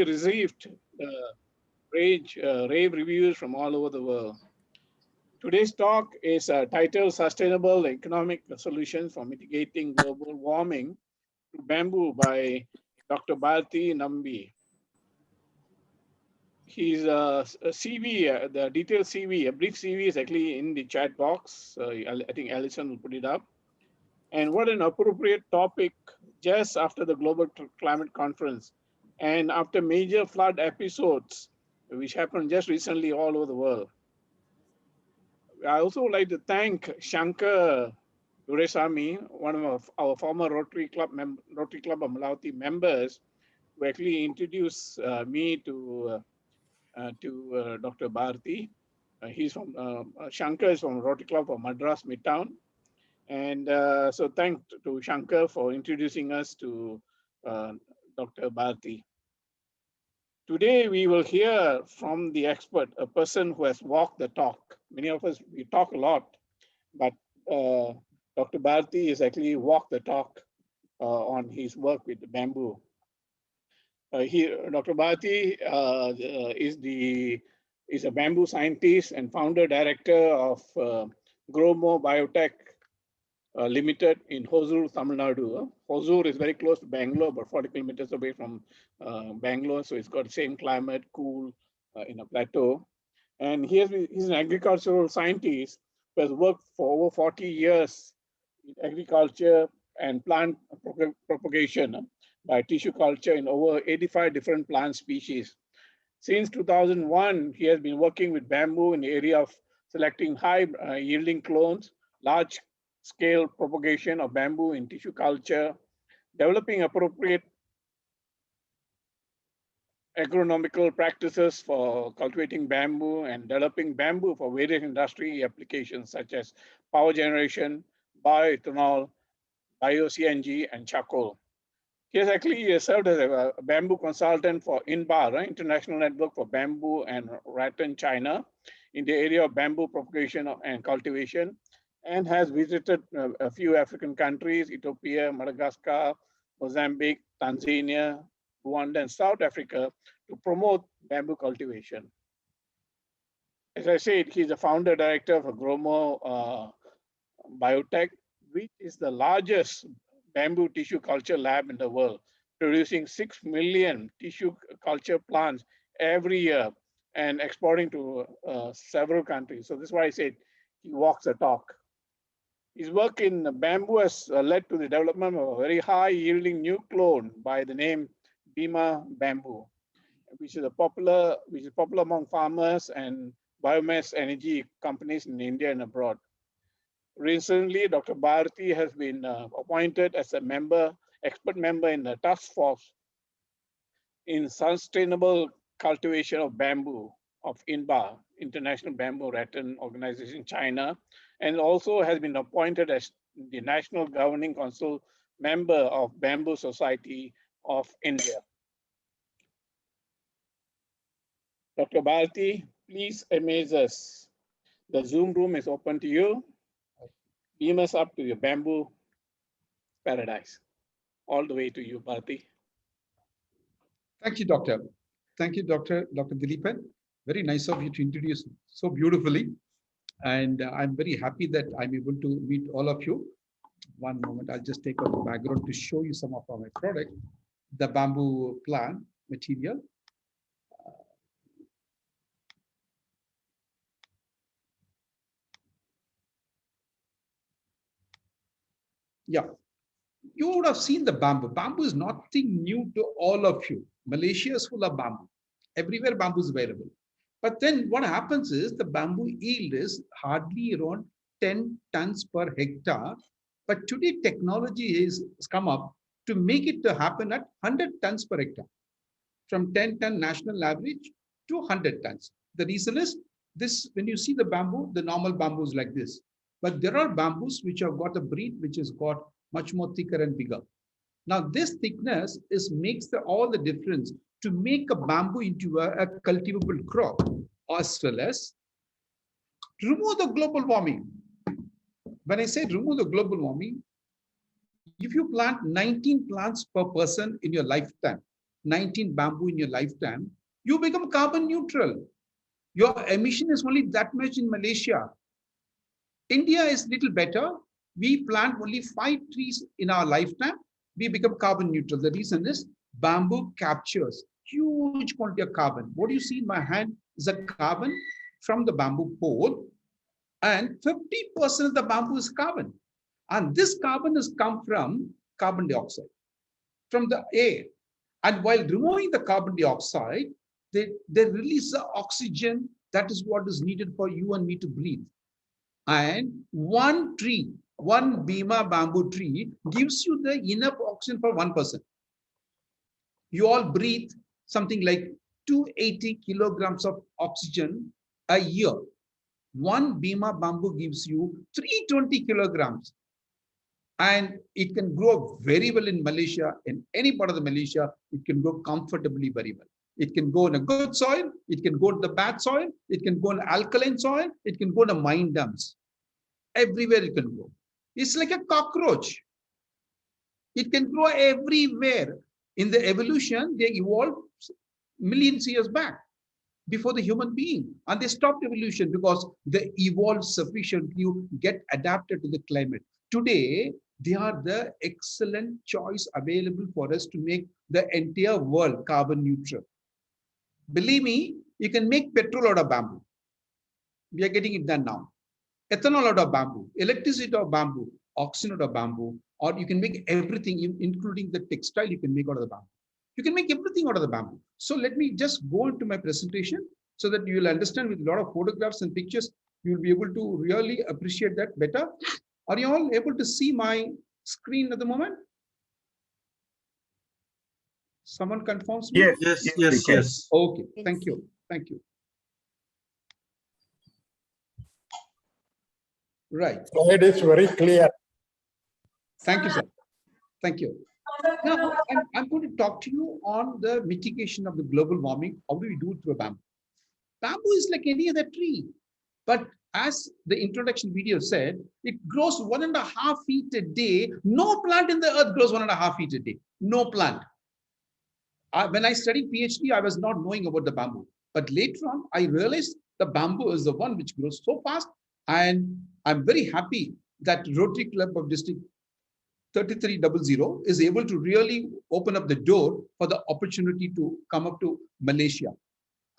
actually received rave reviews from all over the world. Today's talk is titled Sustainable Economic Solutions for Mitigating Global Warming through Bamboo by Dr. Barathi Nambi. His CV, the detailed CV, a brief CV is actually in the chat box. I think Alison will put it up. And what an appropriate topic just after the Global Climate Conference and after major flood episodes, which happened just recently all over the world. I also would like to thank Shankar Duresami, one of our former Rotary Club of Malawati members, who actually introduced me to Dr. Bharti. He's from Shankar is from Rotary Club of Madras Midtown, and so thanks to Shankar for introducing us to Dr. Bharti. Today we will hear from the expert, a person who has walked the talk. Many of us, we talk a lot, but Dr. Bharti has actually walked the talk on his work with the bamboo. Dr. Bharti is a bamboo scientist and founder director of Growmore Biotech Limited in Hosur, Tamil Nadu. Hosur is very close to Bangalore, about 40 kilometers away from Bangalore, so it's got the same climate, cool in a plateau. And he's an agricultural scientist who has worked for over 40 years in agriculture and plant propagation by tissue culture in over 85 different plant species. Since 2001, he has been working with bamboo in the area of selecting high yielding clones, large scale propagation of bamboo in tissue culture, developing appropriate agronomical practices for cultivating bamboo, and developing bamboo for various industry applications such as power generation, bioethanol, bio-CNG, and charcoal. He has actually served as a bamboo consultant for INBA, right? International Network for Bamboo and Rattan, China, in the area of bamboo propagation and cultivation, and has visited a few African countries, Ethiopia, Madagascar, Mozambique, Tanzania, Rwanda, and South Africa to promote bamboo cultivation. As I said, he's the founder director of Growmore Biotech, which is the largest bamboo tissue culture lab in the world, producing 6 million tissue culture plants every year and exporting to several countries. So this is why I said he walks the talk. His work in bamboo has led to the development of a very high yielding new clone by the name BEEMA bamboo, which is popular among farmers and biomass energy companies in India and abroad. Recently, Dr. Bharti has been appointed as a expert member in the task force in sustainable cultivation of bamboo of INBA, International Bamboo Rattan Organization, China, and also has been appointed as the National Governing Council member of Bamboo Society of India. Dr. Bharti, please amaze us. The Zoom room is open to you. Beam us up to your bamboo paradise. All the way to you, Bharti. Thank you, Doctor. Thank you, Dr. Dileepan. Very nice of you to introduce so beautifully. And I'm very happy that I'm able to meet all of you. One moment, I'll just take out the background to show you some of my product, the bamboo plant material. Yeah, you would have seen the bamboo. Bamboo is nothing new to all of you. Malaysia is full of bamboo. Everywhere bamboo is available. But then what happens is the bamboo yield is hardly around 10 tons per hectare. But today technology has come up to make it to happen at 100 tons per hectare. From 10-ton national average to 100 tons. The reason is this: when you see the bamboo, the normal bamboo is like this. But there are bamboos which have got a breed which has got much more thicker and bigger. Now this thickness makes all the difference to make a bamboo into a cultivable crop, as well as remove the global warming. When I say remove the global warming, if you plant 19 plants per person in your lifetime, 19 bamboo in your lifetime, you become carbon neutral. Your emission is only that much in Malaysia. India is little better. We plant only 5 trees in our lifetime. We become carbon neutral. The reason is bamboo captures huge quantity of carbon. What you see in my hand is a carbon from the bamboo pole, and 50% of the bamboo is carbon. And this carbon has come from carbon dioxide, from the air. And while removing the carbon dioxide, they release the oxygen that is what is needed for you and me to breathe. And one tree, one BEEMA bamboo tree gives you the enough oxygen for one person. You all breathe something like 280 kilograms of oxygen a year. One BEEMA bamboo gives you 320 kilograms. And it can grow very well in Malaysia, in any part of the Malaysia, it can grow comfortably very well. It can go in a good soil, it can go to the bad soil, it can go in alkaline soil, it can go to mine dumps. Everywhere it can grow. It's like a cockroach. It can grow everywhere. In the evolution, they evolved millions of years back before the human being. And they stopped evolution because they evolved sufficiently to get adapted to the climate. Today, they are the excellent choice available for us to make the entire world carbon neutral. Believe me, you can make petrol out of bamboo. We are getting it done now. Ethanol out of bamboo, electricity out of bamboo, oxygen out of bamboo, or you can make everything, including the textile, you can make out of the bamboo. You can make everything out of the bamboo. So let me just go into my presentation so that you will understand with a lot of photographs and pictures, you will be able to really appreciate that better. Are you all able to see my screen at the moment? Someone confirms me? Yes. Okay, thank you. Thank you. Right. It is very clear. Thank you, sir. Thank you. Now, I'm going to talk to you on the mitigation of the global warming. How do we do it through a bamboo? Bamboo is like any other tree, but as the introduction video said, it grows 1.5 feet a day. No plant in the earth grows 1.5 feet a day. No plant. When I studied PhD, I was not knowing about the bamboo. But later on, I realized the bamboo is the one which grows so fast. And I'm very happy that Rotary Club of District 3300 is able to really open up the door for the opportunity to come up to Malaysia.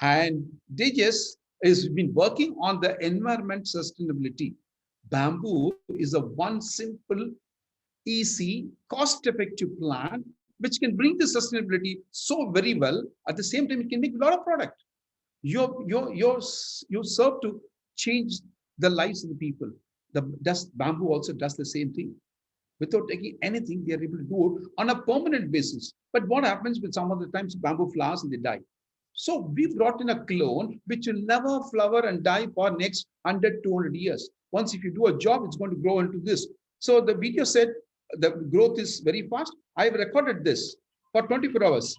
And DAGES has been working on the environment sustainability. Bamboo is a one simple, easy, cost-effective plant which can bring the sustainability so very well. At the same time, it can make a lot of product. You serve to change the lives of the people. Bamboo also does the same thing. Without taking anything, they are able to do it on a permanent basis. But what happens with some of the times bamboo flowers and they die? So we brought in a clone which will never flower and die for next 100, 200 years. Once if you do a job, it's going to grow into this. So the video said the growth is very fast. I've recorded this for 24 hours.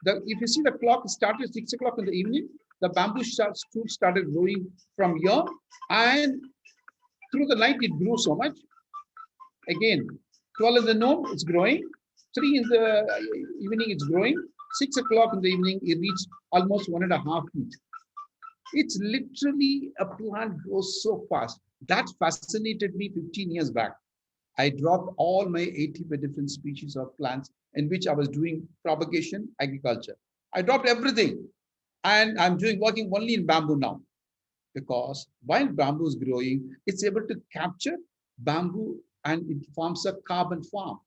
If you see the clock started at 6 o'clock in the evening, the bamboo shoots started growing from here, and through the night it grew so much. Again, 12 in the noon, it's growing. 3 in the evening, it's growing. 6 o'clock in the evening, it reached almost 1.5 feet. It's literally a plant grows so fast. That fascinated me 15 years back. I dropped all my 85 different species of plants in which I was doing propagation agriculture. I dropped everything, and I'm working only in bamboo now, because while bamboo is growing, it's able to capture bamboo and it forms a carbon farm.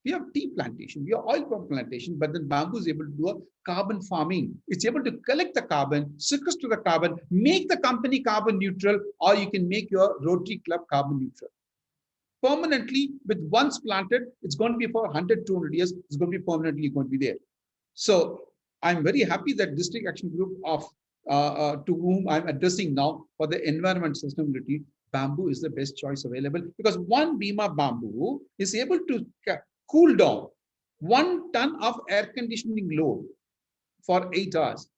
We have tea plantation, we have oil palm plantation, but then bamboo is able to do a carbon farming. It's able to collect the carbon, sequester the carbon, make the company carbon neutral, or you can make your Rotary Club carbon neutral. Permanently, with once planted, it's going to be for 100, 200 years, it's going to be permanently going to be there. So I'm very happy that District Action Group of to whom I'm addressing now for the environment sustainability, bamboo is the best choice available, because one BEEMA bamboo is able to cool down 1 ton of air conditioning load for 8 hours.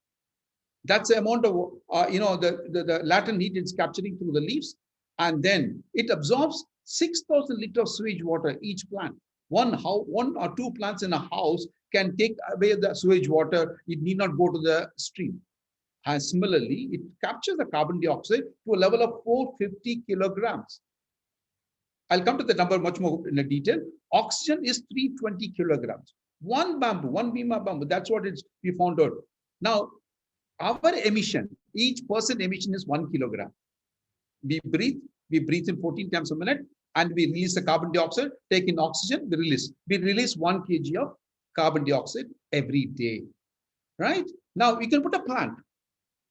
That's the amount of the latent heat it's capturing through the leaves, and then it absorbs 6,000 liters of sewage water each plant. One or two plants in a house can take away the sewage water. It need not go to the stream. And similarly, it captures the carbon dioxide to a level of 450 kilograms. I'll come to the number much more in a detail. Oxygen is 320 kilograms. One bamboo, one BEEMA bamboo, that's what we found out. Now, our emission, each person emission is 1 kilogram. We breathe in 14 times a minute, and we release the carbon dioxide, take in oxygen, we release. We release 1 kg of carbon dioxide every day, right? Now, we can put a plant.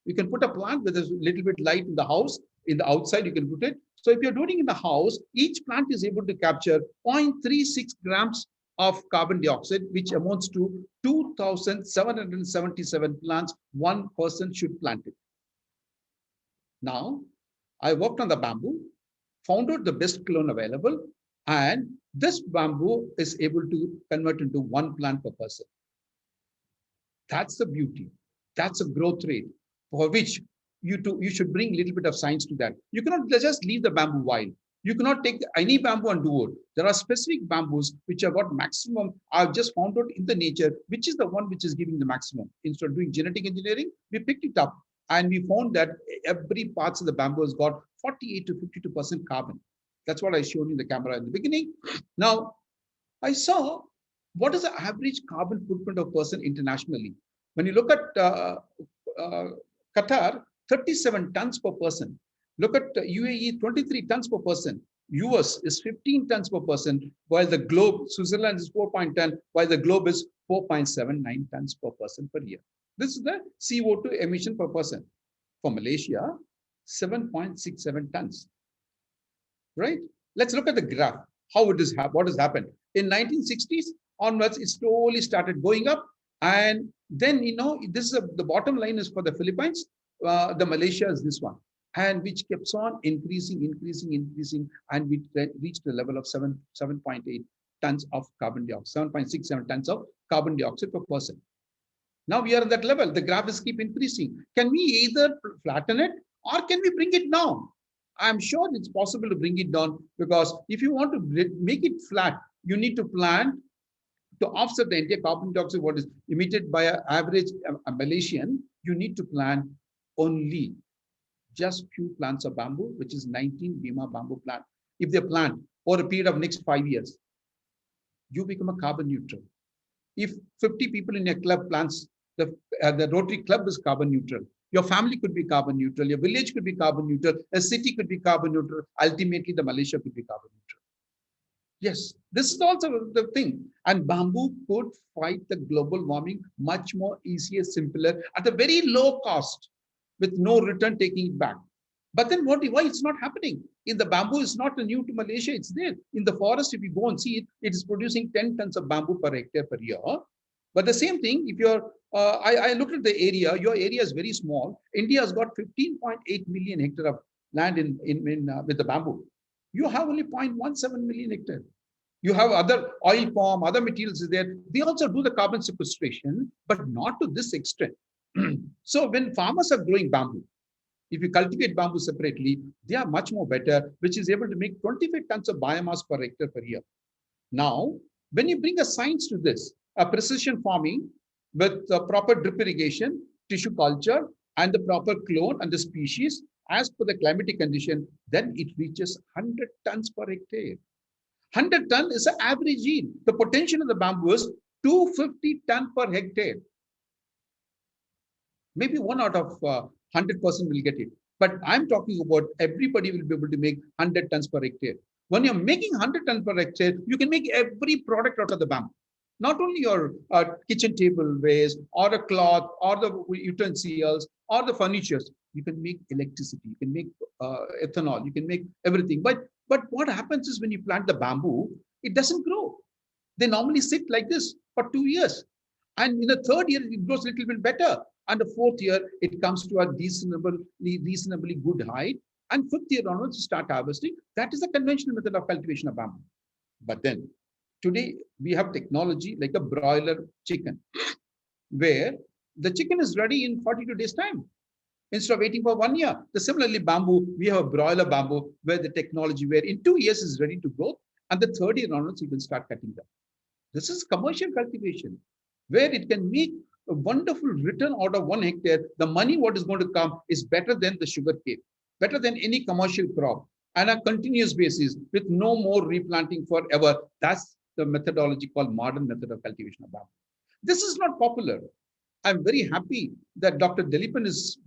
You can put a plant with a little bit light in the house, in the outside, you can put it. So if you're doing in the house, each plant is able to capture 0.36 grams of carbon dioxide, which amounts to 2,777 plants. One person should plant it. Now, I worked on the bamboo, found out the best clone available, and this bamboo is able to convert into one plant per person. That's the beauty. That's a growth rate for which you should bring a little bit of science to that. You cannot just leave the bamboo wild. You cannot take any bamboo and do it. There are specific bamboos which have got maximum. I've just found out in the nature, which is the one which is giving the maximum. Instead of doing genetic engineering, we picked it up and we found that every parts of the bamboo has got 48 to 52% carbon. That's what I showed you in the camera in the beginning. Now, I saw what is the average carbon footprint of a person internationally. When you look at Qatar, 37 tons per person. Look at UAE, 23 tons per person. US is 15 tons per person, while the globe, Switzerland is 4.10, while the globe is 4.79 tons per person per year. This is the CO2 emission per person. For Malaysia, 7.67 tons. Right? Let's look at the graph. How it is, what has happened. In 1960s onwards, it slowly started going up. And then, this is the bottom line is for the Philippines. The Malaysia is this one, and which keeps on increasing, and we reached the level of 7.8 tons of carbon dioxide, 7.67 tons of carbon dioxide per person. Now we are at that level. The graph is keep increasing. Can we either flatten it or can we bring it down? I'm sure it's possible to bring it down, because if you want to make it flat, you need to plant to offset the entire carbon dioxide what is emitted by an average Malaysian. You need to plant only just few plants of bamboo, which is 19 BEEMA bamboo plant. If they plant over a period of next 5 years, you become a carbon neutral. If 50 people in your club plants, the Rotary Club is carbon neutral. Your family could be carbon neutral. Your village could be carbon neutral. A city could be carbon neutral. Ultimately, the Malaysia could be carbon neutral. Yes, this is also the thing. And bamboo could fight the global warming much more easier, simpler, at a very low cost, with no return taking it back. But then why it's not happening? In the bamboo is not new to Malaysia, it's there. In the forest, if you go and see it, it is producing 10 tons of bamboo per hectare per year. But the same thing, if you're, I looked at the area, your area is very small. India has got 15.8 million hectare of land with the bamboo. You have only 0.17 million hectare. You have other oil palm, other materials there. They also do the carbon sequestration, but not to this extent. So when farmers are growing bamboo, if you cultivate bamboo separately, they are much more better, which is able to make 25 tons of biomass per hectare per year. Now, when you bring a science to this, a precision farming with proper drip irrigation, tissue culture, and the proper clone and the species as per the climatic condition, then it reaches 100 tons per hectare. 100 ton is an average yield. The potential of the bamboo is 250 ton per hectare. Maybe 1 out of 100% will get it. But I'm talking about everybody will be able to make 100 tons per hectare. When you're making 100 tons per hectare, you can make every product out of the bamboo. Not only your kitchen table waste, or a cloth, or the utensils, or the furnitures. You can make electricity, you can make ethanol, you can make everything. But what happens is when you plant the bamboo, it doesn't grow. They normally sit like this for 2 years. And in the third year, it grows a little bit better. And the fourth year, it comes to a reasonably good height. And fifth year onwards, you start harvesting. That is the conventional method of cultivation of bamboo. But then, today, we have technology like a broiler chicken, where the chicken is ready in 42 days' time, instead of waiting for 1 year. Similarly, bamboo, we have a broiler bamboo, where the technology, where in 2 years is ready to grow. And the third year onwards, you can start cutting them. This is commercial cultivation, where it can make a wonderful return out of 1 hectare. The money what is going to come is better than the sugar cane, better than any commercial crop, and a continuous basis with no more replanting forever. That's the methodology called modern method of cultivation of bamboo. This is not popular. I'm very happy that Dr. Dilipan has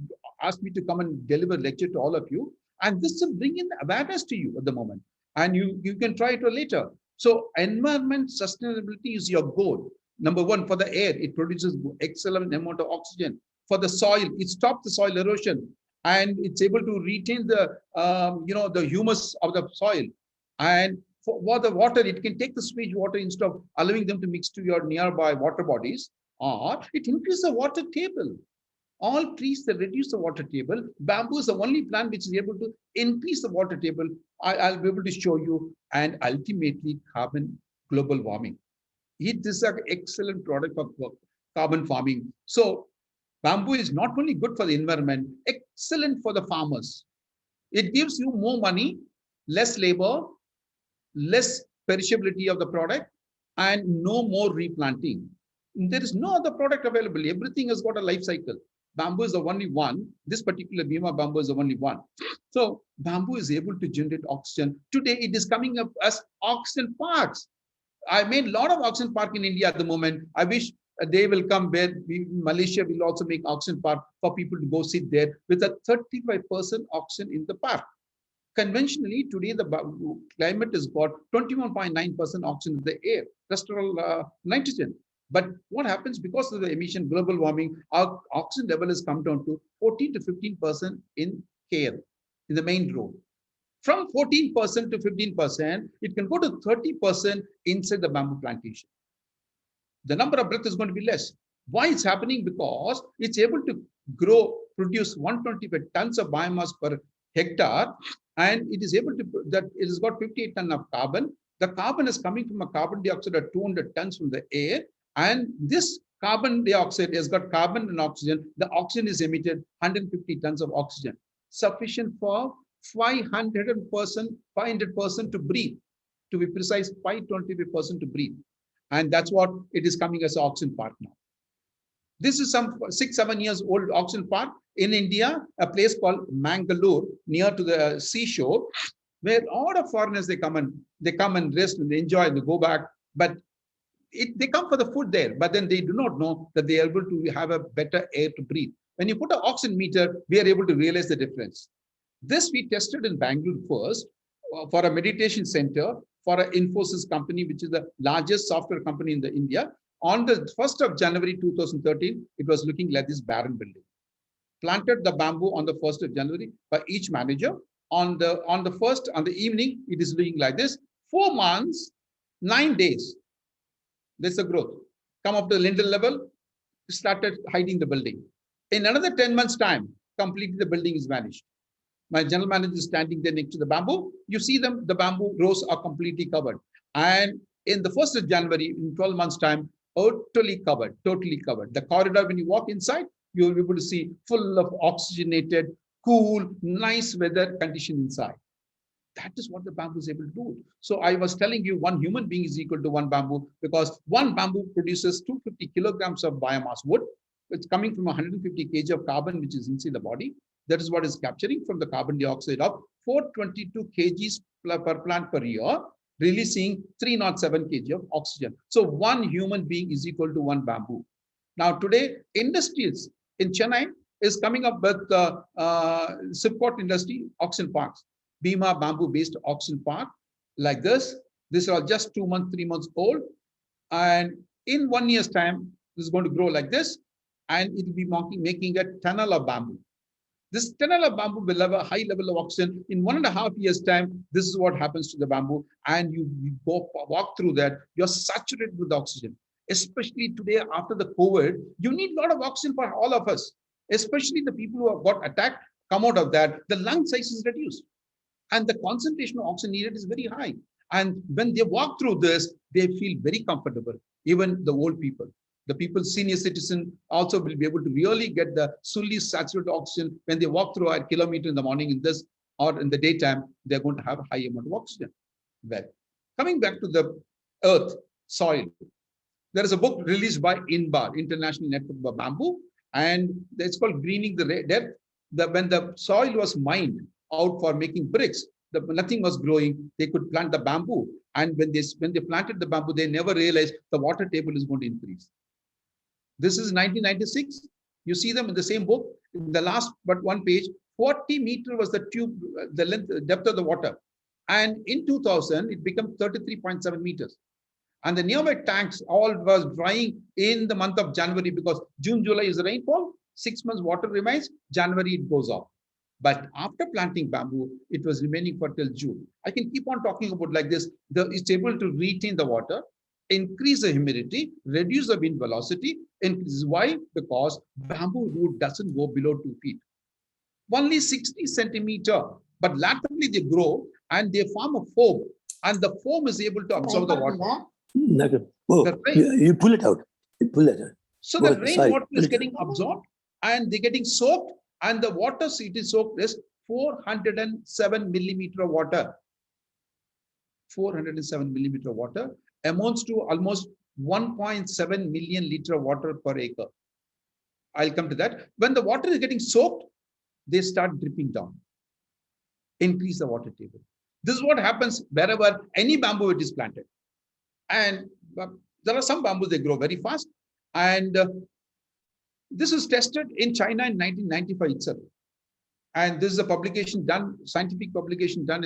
asked me to come and deliver a lecture to all of you. And this will bring in awareness to you at the moment. And you can try it later. So environment sustainability is your goal. Number one, for the air, it produces excellent amount of oxygen. For the soil, it stops the soil erosion. And it's able to retain the, the humus of the soil. And for the water, it can take the sewage water instead of allowing them to mix to your nearby water bodies, or it increases the water table. All trees that reduce the water table, bamboo is the only plant which is able to increase the water table. I'll be able to show you, and ultimately carbon global warming. It is an excellent product for carbon farming. So bamboo is not only good for the environment, excellent for the farmers. It gives you more money, less labor, less perishability of the product, and no more replanting. There is no other product available. Everything has got a life cycle. Bamboo is the only one. This particular BEEMA bamboo is the only one. So bamboo is able to generate oxygen. Today, it is coming up as oxygen parks. I made a lot of oxygen park in India at the moment. I wish a day will come where Malaysia will also make oxygen park for people to go sit there with a 35% oxygen in the park. Conventionally, today the climate has got 21.9% oxygen in the air, terrestrial nitrogen. But what happens because of the emission, global warming, our oxygen level has come down to 14 to 15% in KL, in the main road. From 14% to 15%, it can go to 30% inside the bamboo plantation. The number of breath is going to be less. Why it's happening? Because it's able to produce 125 tons of biomass per hectare, and it is able to, that it has got 58 tons of carbon. The carbon is coming from a carbon dioxide of 200 tons from the air, and this carbon dioxide has got carbon and oxygen. The oxygen is emitted 150 tons of oxygen, sufficient for 500% to breathe. To be precise, 525% to breathe. And that's what it is coming as an oxygen park now. This is some 6-7 years old oxygen park in India, a place called Mangalore, near to the seashore, where all of foreigners, they come and rest and they enjoy and they go back. But they come for the food there, but then they do not know that they are able to have a better air to breathe. When you put an oxygen meter, we are able to realize the difference. This we tested in Bangalore first for a meditation center for an Infosys company, which is the largest software company in the India. On the 1st of January 2013, it was looking like this barren building. Planted the bamboo on the 1st of January by each manager. On the evening, it is looking like this. 4 months, 9 days. There's a growth. Come up to the lintel level, started hiding the building. In another 10 months' time, completely the building is vanished. My general manager is standing there next to the bamboo. You see them, the bamboo rows are completely covered. And in the 1st of January, in 12 months' time, totally covered. The corridor, when you walk inside, you'll be able to see full of oxygenated, cool, nice weather condition inside. That is what the bamboo is able to do. So I was telling you, one human being is equal to one bamboo, because one bamboo produces 250 kilograms of biomass wood. It's coming from 150 kg of carbon, which is inside the body. That is what is capturing from the carbon dioxide of 422 kgs per plant per year, releasing 307 kg of oxygen. So one human being is equal to one bamboo. Now today, industries in Chennai is coming up with Sipcot industry oxygen parks. BEEMA bamboo-based oxygen park like this. These are just 2 months, 3 months old. And in 1 year's time, this is going to grow like this. And it will be making a tunnel of bamboo. This tunnel of bamboo will have a high level of oxygen. In 1.5 years' time, this is what happens to the bamboo. And you go walk through that, you're saturated with oxygen. Especially today, after the COVID, you need a lot of oxygen for all of us. Especially the people who have got attacked, come out of that, the lung size is reduced. And the concentration of oxygen needed is very high. And when they walk through this, they feel very comfortable, even the old people. The people, senior citizen, also will be able to really get the fully saturated oxygen when they walk through a kilometer in the morning in this, or in the daytime, they're going to have a high amount of oxygen. Well, Coming back to the earth, soil, there is a book released by INBAR, International Network for Bamboo, and it's called Greening the Depth. When the soil was mined out for making bricks, nothing was growing. They could plant the bamboo, and when they planted the bamboo, they never realized the water table is going to increase. This is 1996. You see them in the same book. In the last but one page, 40 meter was the tube, the length, depth of the water, and in 2000 it became 33.7 meters. And the nearby tanks all was drying in the month of January, because June, July is the rainfall. 6 months water remains. January it goes off. But after planting bamboo, it was remaining for till June. I can keep on talking about like this. It's able to retain the water, increase the humidity, reduce the wind velocity. Increase. Why? Because bamboo root doesn't go below 2 feet. Only 60 centimeter, but laterally they grow and they form a foam, and the foam is able to absorb the water. You pull it out. You pull it out. So the rainwater is getting absorbed and they're getting soaked, and the water it is soaked is 407 millimeter of water. 407 millimeter of water amounts to almost 1.7 million liter of water per acre. I'll come to that. When the water is getting soaked, they start dripping down. Increase the water table. This is what happens wherever any bamboo it is planted. And there are some bamboos, they grow very fast. And this is tested in China in 1995 itself. And this is a publication done, scientific publication done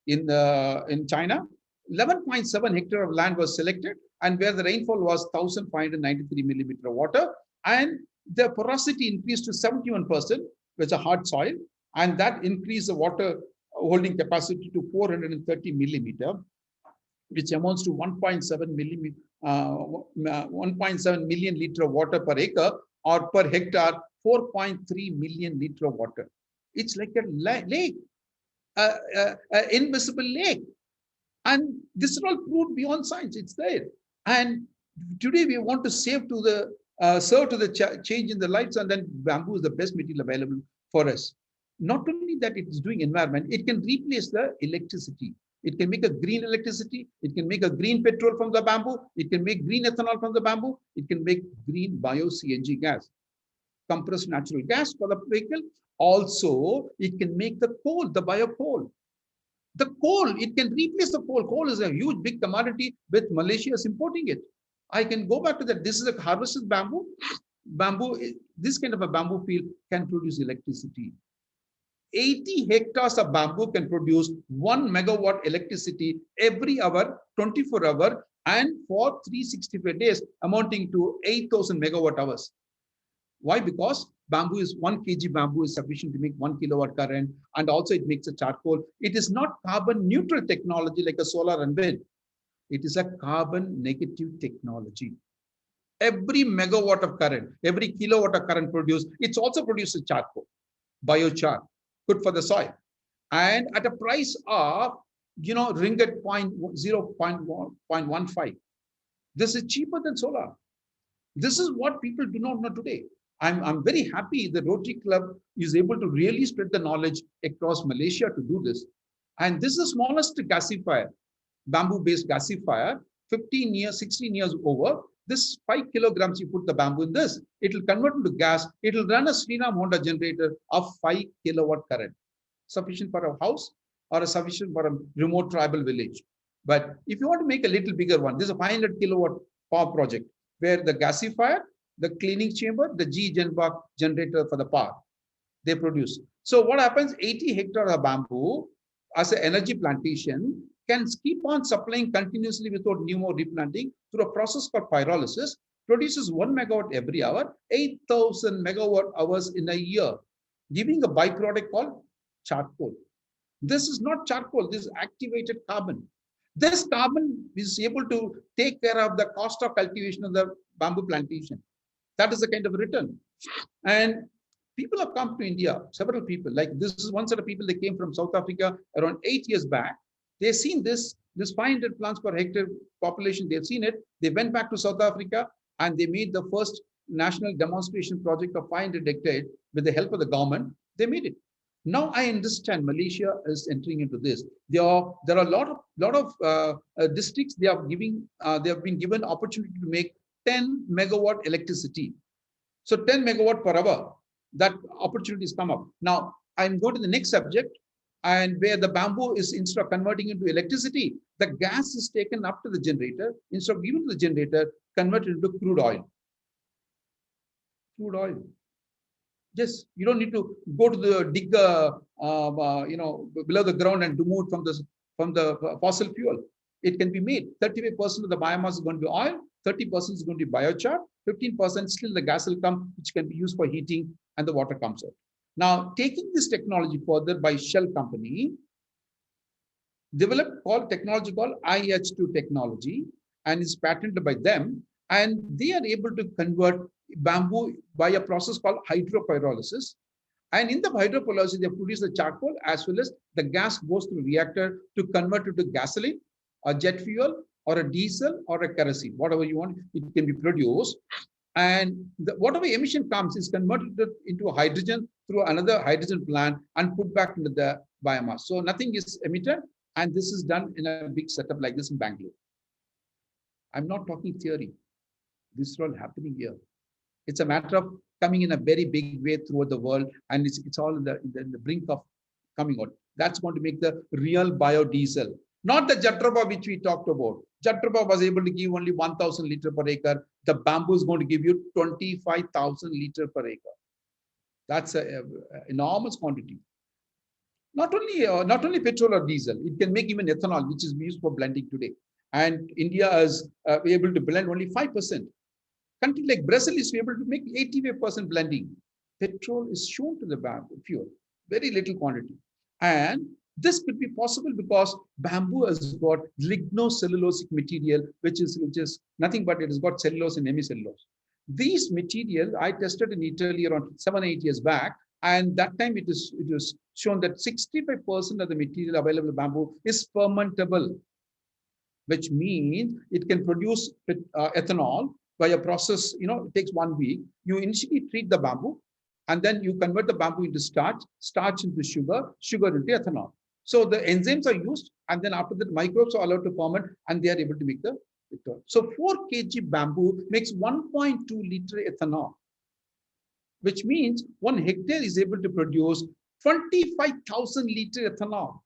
in China. 11.7 hectare of land was selected, and where the rainfall was 1,593 millimeter of water, and the porosity increased to 71%, which is a hard soil, and that increased the water holding capacity to 430 millimeter, which amounts to 1.7 million liter of water per acre, or per hectare 4.3 million liter of water. It's like a lake, invisible lake. And this is all proved beyond science. It's there. And today we want to serve to the change in the lives, and then bamboo is the best material available for us. Not only that it is doing environment, it can replace the electricity. It can make a green electricity. It can make a green petrol from the bamboo. It can make green ethanol from the bamboo. It can make green bio-CNG gas, compressed natural gas for the vehicle. Also, it can make the coal, the bio-coal. The coal, it can replace the coal. Coal is a huge, big commodity, with Malaysia is importing it. I can go back to that. This is a harvested bamboo. This kind of a bamboo field can produce electricity. 80 hectares of bamboo can produce 1 megawatt electricity every hour, 24 hours, and for 365 days, amounting to 8,000 megawatt hours. Why? Because bamboo is 1 kg bamboo is sufficient to make 1 kilowatt current, and also it makes a charcoal. It is not carbon neutral technology like a solar and wind. It is a carbon negative technology. Every megawatt of current, every kilowatt of current produced, it's also produces charcoal, biochar, good for the soil, and at a price of ringgit 0.15. This is cheaper than solar. This is what people do not know today. I'm very happy the Rotary Club is able to really spread the knowledge across Malaysia to do this. And this is the smallest gasifier, bamboo-based gasifier, 15 years, 16 years over. This 5 kilograms, you put the bamboo in this, it will convert into gas. It will run a Sriram Honda generator of 5 kilowatt current, sufficient for a house or sufficient for a remote tribal village. But if you want to make a little bigger one, this is a 500 kilowatt power project, where the gasifier, the cleaning chamber, the G-Genbach generator for the power, they produce. So what happens, 80 hectares of bamboo as an energy plantation can keep on supplying continuously without new more replanting through a process called pyrolysis, produces 1 megawatt every hour, 8,000 megawatt hours in a year, giving a byproduct called charcoal. This is not charcoal, this is activated carbon. This carbon is able to take care of the cost of cultivation of the bamboo plantation. That is the kind of return. And people have come to India, several people, like this is one set of people, they came from South Africa around 8 years back. They've seen this 500 plants per hectare population, they've seen it. They went back to South Africa and they made the first national demonstration project of 500 hectares with the help of the government. They made it. Now I understand Malaysia is entering into this. There are a lot of districts they are giving. They have been given opportunity to make 10 megawatt electricity. So 10 megawatt per hour. That opportunities come up. Now I'm going to the next subject, and where the bamboo is, instead of converting into electricity, the gas is taken up to the generator. Instead of giving to the generator, converted into crude oil. Crude oil. Yes, you don't need to go to the dig, below the ground and remove from the fossil fuel. It can be made. 35% of the biomass is going to be oil, 30% is going to be biochar, 15% still the gas will come, which can be used for heating, and the water comes out. Now, taking this technology further by Shell company, developed technology called IH2 technology, and is patented by them, and they are able to convert bamboo by a process called hydropyrolysis. And in the hydropyrolysis, they produce the charcoal as well as the gas goes through reactor to convert it to gasoline, a jet fuel, or a diesel, or a kerosene, whatever you want, it can be produced. And whatever emission comes is converted into hydrogen through another hydrogen plant and put back into the biomass. So nothing is emitted, and this is done in a big setup like this in Bangalore. I'm not talking theory. This is all happening here. It's a matter of coming in a very big way throughout the world, and it's all in the brink of coming out. That's going to make the real biodiesel, not the Jatraba which we talked about. Jatraba was able to give only 1,000 liter per acre. The bamboo is going to give you 25,000 liter per acre. That's an enormous quantity. Not only petrol or diesel, it can make even ethanol, which is used for blending today. And India is able to blend only 5%. Country like Brazil is able to make 85% blending. Petrol is shown to the bamboo fuel, very little quantity. And this could be possible because bamboo has got lignocellulosic material, which is nothing but it has got cellulose and hemicellulose. These material I tested in Italy around 7-8 years back, and that time it was shown that 65% of the material available in bamboo is fermentable, which means it can produce ethanol by a process. It takes 1 week. You initially treat the bamboo, and then you convert the bamboo into starch into sugar into ethanol. So the enzymes are used, and then after that, microbes are allowed to ferment, and they are able to make the ethanol. So 4 kg bamboo makes 1.2 liter ethanol, which means 1 hectare is able to produce 25,000 liter ethanol.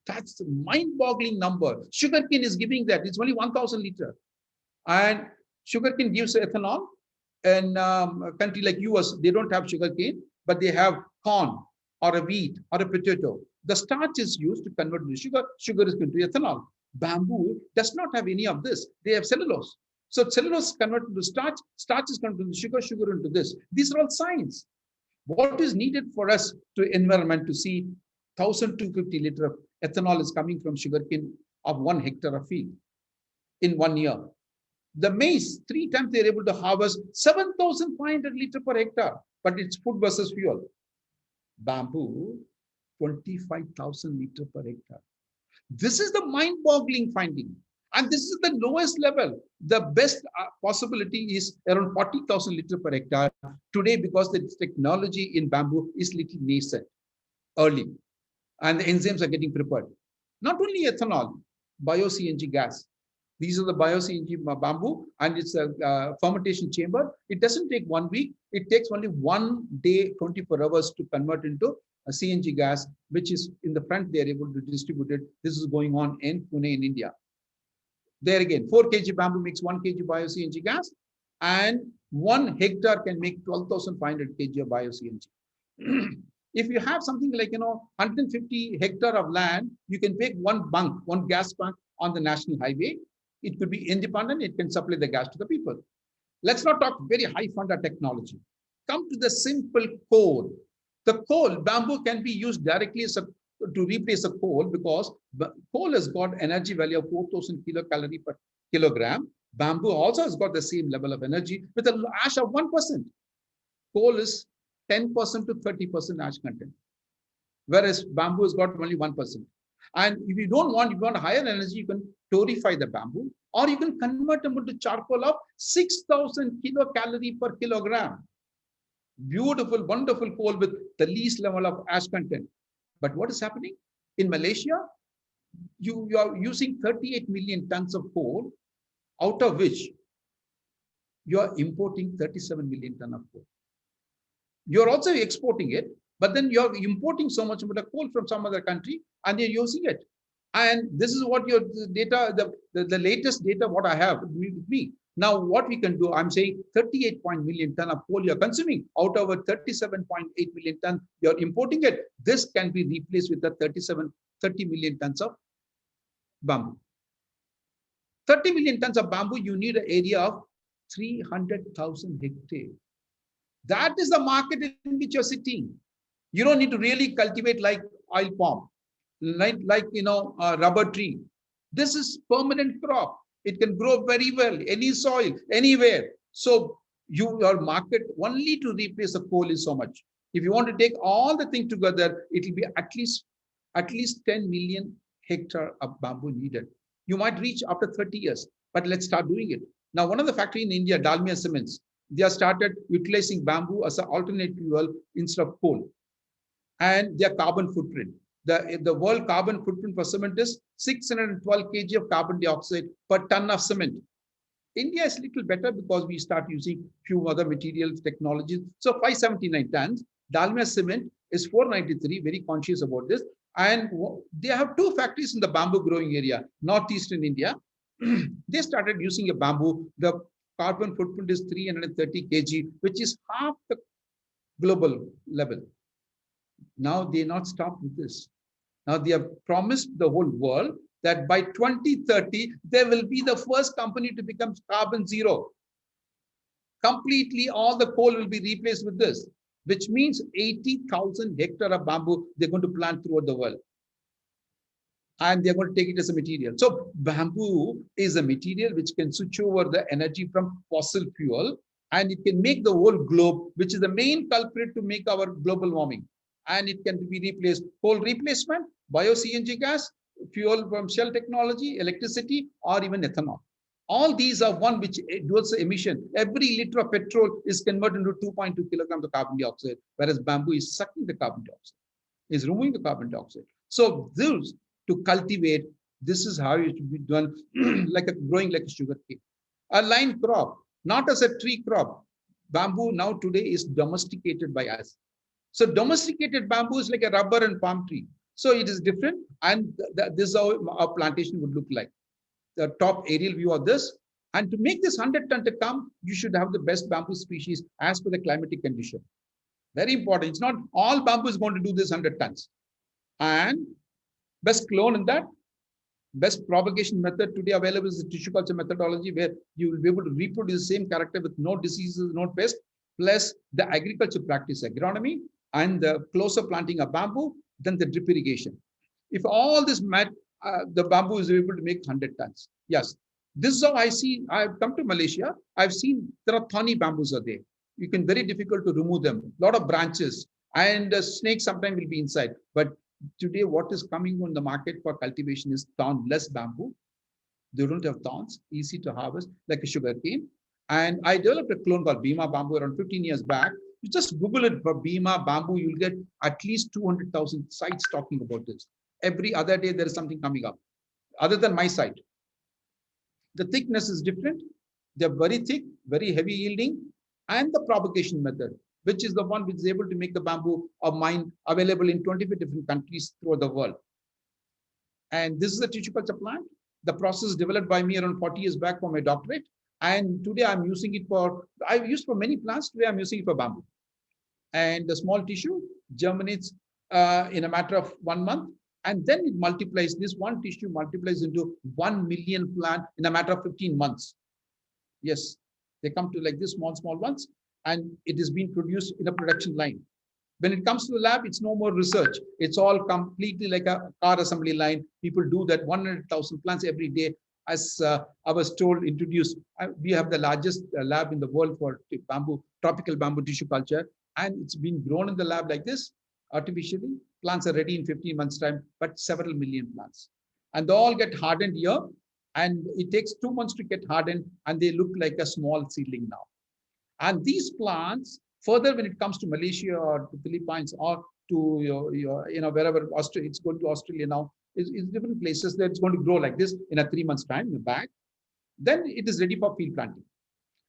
That's a mind-boggling number. Sugarcane is giving that. It's only 1,000 liter. And sugarcane gives ethanol. In a country like US, they don't have sugarcane, but they have corn or a wheat or a potato. The starch is used to convert to sugar. Sugar is going to ethanol. Bamboo does not have any of this. They have cellulose. So cellulose is converted to starch. Starch is converted to sugar. Sugar into this. These are all science. What is needed for us to environment to see 1,250 liter of ethanol is coming from sugarcane of 1 hectare of field in 1 year. The maize, 3 times they're able to harvest 7,500 liter per hectare, but it's food versus fuel. Bamboo, 25,000 liter per hectare. This is the mind-boggling finding. And this is the lowest level. The best possibility is around 40,000 liter per hectare today, because the technology in bamboo is little nascent, early, and the enzymes are getting prepared. Not only ethanol, bio-CNG gas. These are the bio-CNG bamboo, and it's a fermentation chamber. It doesn't take 1 week. It takes only 1 day, 24 hours to convert into a CNG gas, which is in the front. They are able to distribute it. This is going on in Pune in India. There again, 4 kg bamboo makes 1 kg bio-CNG gas, and 1 hectare can make 12,500 kg of bio-CNG. If you have something like 150 hectare of land, you can make 1 gas bunk on the national highway. It could be independent. It can supply the gas to the people. Let's not talk very high funder technology. Come to the simple coal. The coal, bamboo can be used directly to replace a coal, because coal has got energy value of 4,000 kilocalorie per kilogram. Bamboo also has got the same level of energy with an ash of 1%. Coal is 10% to 30% ash content, whereas bamboo has got only 1%. And if you want higher energy, you can torrefy the bamboo, or you can convert them into charcoal of 6,000 kilocalorie per kilogram. Beautiful, wonderful coal with the least level of ash content. But what is happening? In Malaysia, you are using 38 million tons of coal, out of which you are importing 37 million tons of coal. You're also exporting it, but then you're importing so much of the coal from some other country and you're using it. And this is what your data, the latest data, what I have with me. Now, what we can do, I'm saying 38 million ton of coal you're consuming, out of a 37.8 million ton, you're importing it. This can be replaced with the 30 million tons of bamboo. 30 million tons of bamboo, you need an area of 300,000 hectares. That is the market in which you're sitting. You don't need to really cultivate like oil palm, like rubber tree. This is permanent crop. It can grow very well, any soil, anywhere. So your market only to replace the coal is so much. If you want to take all the things together, it will be at least 10 million hectare of bamboo needed. You might reach after 30 years, but let's start doing it. Now, one of the factories in India, Dalmia Cements, they have started utilizing bamboo as an alternate fuel instead of coal. And their carbon footprint. The world carbon footprint for cement is 612 kg of carbon dioxide per ton of cement. India is a little better because we start using few other materials, technologies. So 579 tons. Dalmia Cement is 493, very conscious about this. And they have two factories in the bamboo growing area, northeastern India. They started using a bamboo. The carbon footprint is 330 kg, which is half the global level. Now they not stopped with this. Now they have promised the whole world that by 2030, there will be the first company to become carbon zero. Completely all the coal will be replaced with this, which means 80,000 hectares of bamboo they're going to plant throughout the world. And they're going to take it as a material. So bamboo is a material which can switch over the energy from fossil fuel, and it can make the whole globe, which is the main culprit to make our global warming. And it can be replaced, coal replacement, bio-CNG gas, fuel from shell technology, electricity, or even ethanol. All these are one which duals the emission. Every liter of petrol is converted into 2.2 kilograms of carbon dioxide, whereas bamboo is sucking the carbon dioxide, is removing the carbon dioxide. So this, to cultivate, this is how it should be done, growing like a sugar cane. A line crop, not as a tree crop. Bamboo now today is domesticated by us. So domesticated bamboo is like a rubber and palm tree. So it is different, and this is how our plantation would look like. The top aerial view of this. And to make this 100 ton to come, you should have the best bamboo species as per the climatic condition. Very important. It's not all bamboo is going to do this 100 tons. And best clone in that, best propagation method today available is the tissue culture methodology, where you will be able to reproduce the same character with no diseases, no pest, plus the agriculture practice, agronomy, and the closer planting of bamboo, then the drip irrigation. If all this met, the bamboo is able to make 100 tons. Yes, this is how I see. I've come to Malaysia. I've seen there are thorny bamboos are there. You can very difficult to remove them. A lot of branches, and snakes sometimes will be inside. But today, what is coming on the market for cultivation is thornless bamboo. They don't have thorns, easy to harvest, like a sugar cane. And I developed a clone called BEEMA bamboo around 15 years back. You just Google it for BEEMA bamboo, you'll get at least 200,000 sites talking about this. Every other day, there is something coming up, other than my site. The thickness is different. They're very thick, very heavy yielding, and the propagation method, which is the one which is able to make the bamboo of mine available in 25 different countries throughout the world. And this is a tissue culture plant. The process developed by me around 40 years back for my doctorate. And today I'm using it for, I've used for many plants. Today I'm using it for bamboo. And the small tissue germinates in a matter of 1 month. And then it multiplies, this one tissue multiplies into 1 million plant in a matter of 15 months. Yes, they come to like this small ones, and it is being produced in a production line. When it comes to the lab, it's no more research. It's all completely like a car assembly line. People do that 100,000 plants every day. As I was told, introduced, we have the largest lab in the world for bamboo, tropical bamboo tissue culture. And it's been grown in the lab like this, artificially. Plants are ready in 15 months' time, but several million plants. And they all get hardened here. And it takes 2 months to get hardened, and they look like a small seedling now. And these plants Further, when it comes to Malaysia or to Philippines or to wherever Australia, it's going to Australia now. It's different places that it's going to grow like this in a 3 months time in a bag. Then it is ready for field planting.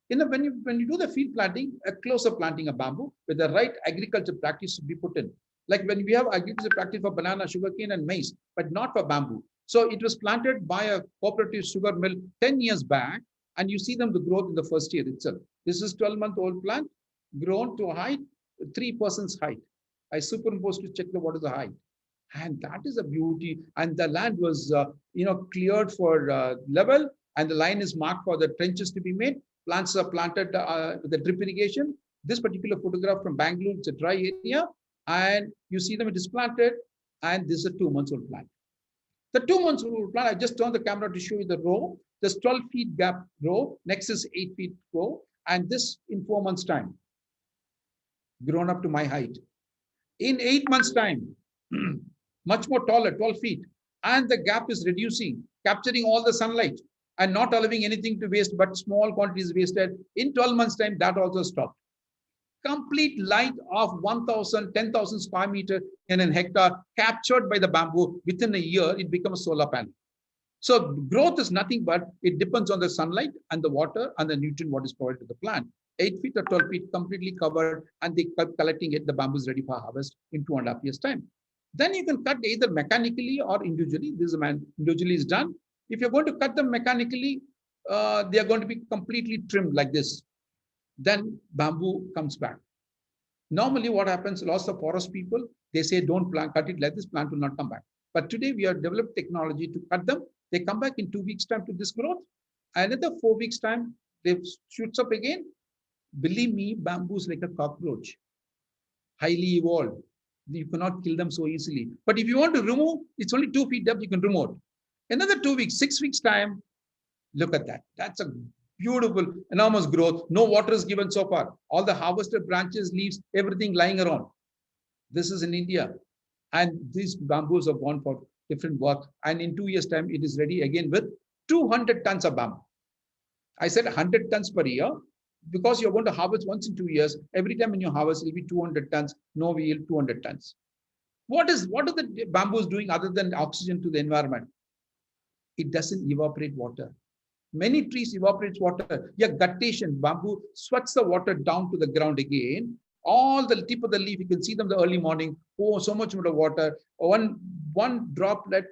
When you do the field planting, a closer planting of bamboo with the right agriculture practice to be put in. Like when we have agriculture practice for banana, sugarcane, and maize, but not for bamboo. So it was planted by a cooperative sugar mill 10 years back, and you see them the growth in the first year itself. This is 12-month-old plant, grown to a height, 3 persons height. I superimposed to check what is the height. And that is a beauty. And the land was, cleared for level, and the line is marked for the trenches to be made. Plants are planted with the drip irrigation. This particular photograph from Bangalore, it's a dry area, and you see them, it is planted, and this is a 2-month-old plant. The 2-month-old plant, I just turned the camera to show you the row. There's 12 feet gap row, next is 8 feet row, and this in 4 months' time, grown up to my height. In 8 months' time, much more taller, 12 feet, and the gap is reducing, capturing all the sunlight and not allowing anything to waste, but small quantities wasted. In 12 months' time, that also stopped. Complete light of 1,000, 10,000 square meter in an hectare captured by the bamboo. Within a year, it becomes a solar panel. So growth is nothing but it depends on the sunlight and the water and the nutrient what is provided to the plant. 8 feet or 12 feet completely covered, and they keep collecting it. The bamboo is ready for harvest in 2.5 years' time. Then you can cut either mechanically or individually. This individually is done. If you're going to cut them mechanically, they are going to be completely trimmed like this. Then bamboo comes back. Normally what happens, lots of forest people, they say don't cut it like this, plant will not come back. But today we have developed technology to cut them. They come back in 2 weeks' time to this growth. Another 4 weeks' time, they shoots up again. Believe me, bamboo is like a cockroach, highly evolved. You cannot kill them so easily. But if you want to remove, it's only 2 feet depth, you can remove. Another 2 weeks, 6 weeks' time, look at that. That's a beautiful, enormous growth. No water is given so far. All the harvested branches, leaves, everything lying around. This is in India. And these bamboos are gone for different work. And in 2 years' time, it is ready again with 200 tons of bamboo. I said 100 tons per year because you're going to harvest once in 2 years. Every time when you harvest, it will be 200 tons, no yield, 200 tons. What are the bamboos doing other than oxygen to the environment? It doesn't evaporate water. Many trees evaporate water. Yeah, guttation, bamboo sweats the water down to the ground again. All the tip of the leaf, you can see them the early morning. Oh, so much more water. One droplet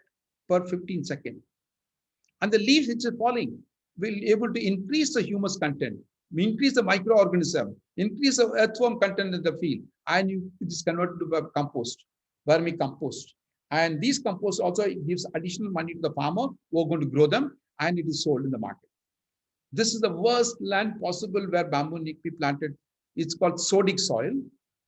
per 15 seconds. And the leaves which are falling will be able to increase the humus content, increase the microorganism, increase the earthworm content in the field, and it is converted to compost, vermicompost. And these compost also gives additional money to the farmer who are going to grow them, and it is sold in the market. This is the worst land possible where bamboo need to be planted. It's called sodic soil.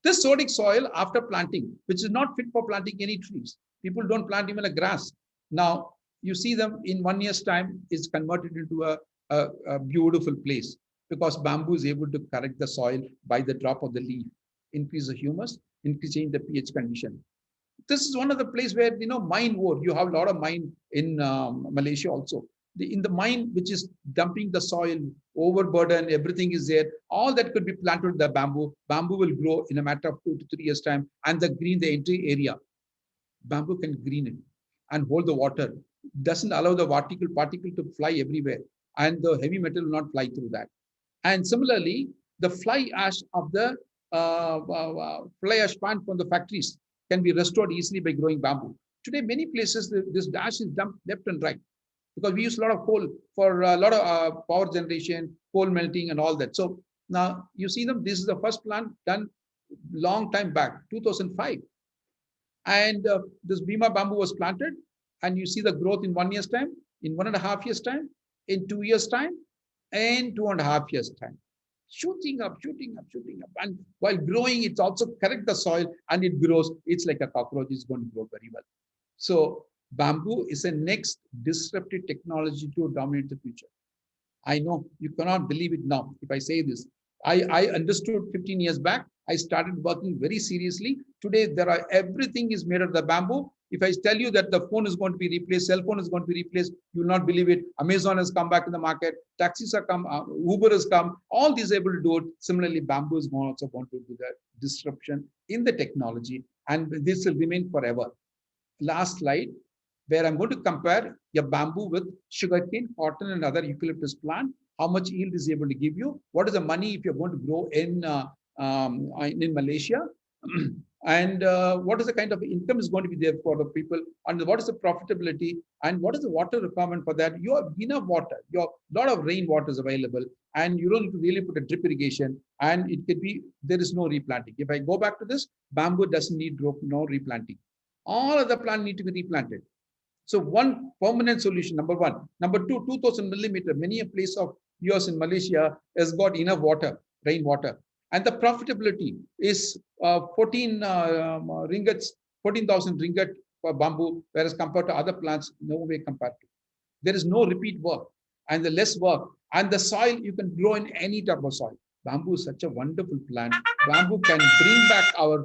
This sodic soil after planting, which is not fit for planting any trees. People don't plant even a grass. Now, you see them in 1 year's time, is converted into a beautiful place because bamboo is able to correct the soil by the drop of the leaf, increase the humus, increasing the pH condition. This is one of the places where, mine ore, you have a lot of mine in Malaysia also. In the mine, which is dumping the soil, overburden, everything is there. All that could be planted with the bamboo. Bamboo will grow in a matter of 2 to 3 years' time, and the entire area. Bamboo can green it and hold the water. Doesn't allow the particle to fly everywhere, and the heavy metal will not fly through that. And similarly, the fly ash of the fly ash pan from the factories can be restored easily by growing bamboo. Today, many places, this ash is dumped left and right because we use a lot of coal for a lot of power generation, coal melting and all that. So now you see them, this is the first plant done long time back, 2005. And this BEEMA bamboo was planted, and you see the growth in 1 year's time, in 1.5 years' time, in 2 years' time, and 2.5 years' time. Shooting up. And while growing, it's also correct the soil and it grows. It's like a cockroach, it's going to grow very well. So bamboo is a next disruptive technology to dominate the future. I know you cannot believe it now if I say this. I understood 15 years back. I started working very seriously. Today, everything is made of the bamboo. If I tell you that the phone is going to be replaced, cell phone is going to be replaced, you will not believe it. Amazon has come back in the market, taxis are come, Uber has come, all these are able to do it. Similarly, bamboo is also going to do that disruption in the technology, and this will remain forever. Last slide, where I'm going to compare your bamboo with sugarcane, cotton, and other eucalyptus plant. How much yield is able to give you? What is the money if you're going to grow in Malaysia? And what is the kind of income is going to be there for the people? And what is the profitability? And what is the water requirement for that? You have enough water. You have a lot of rainwater is available, and you don't need to really put a drip irrigation. And it could be there is no replanting. If I go back to this, bamboo doesn't need no replanting. All of the plants need to be replanted. So one permanent solution, number one. Number two, 2000 millimeter. Many a place of yours in Malaysia has got enough water, rainwater. And the profitability is 14,000 ringgit for bamboo, whereas compared to other plants, no way compared to. There is no repeat work and the less work. And the soil, you can grow in any type of soil. Bamboo is such a wonderful plant. Bamboo can bring back our,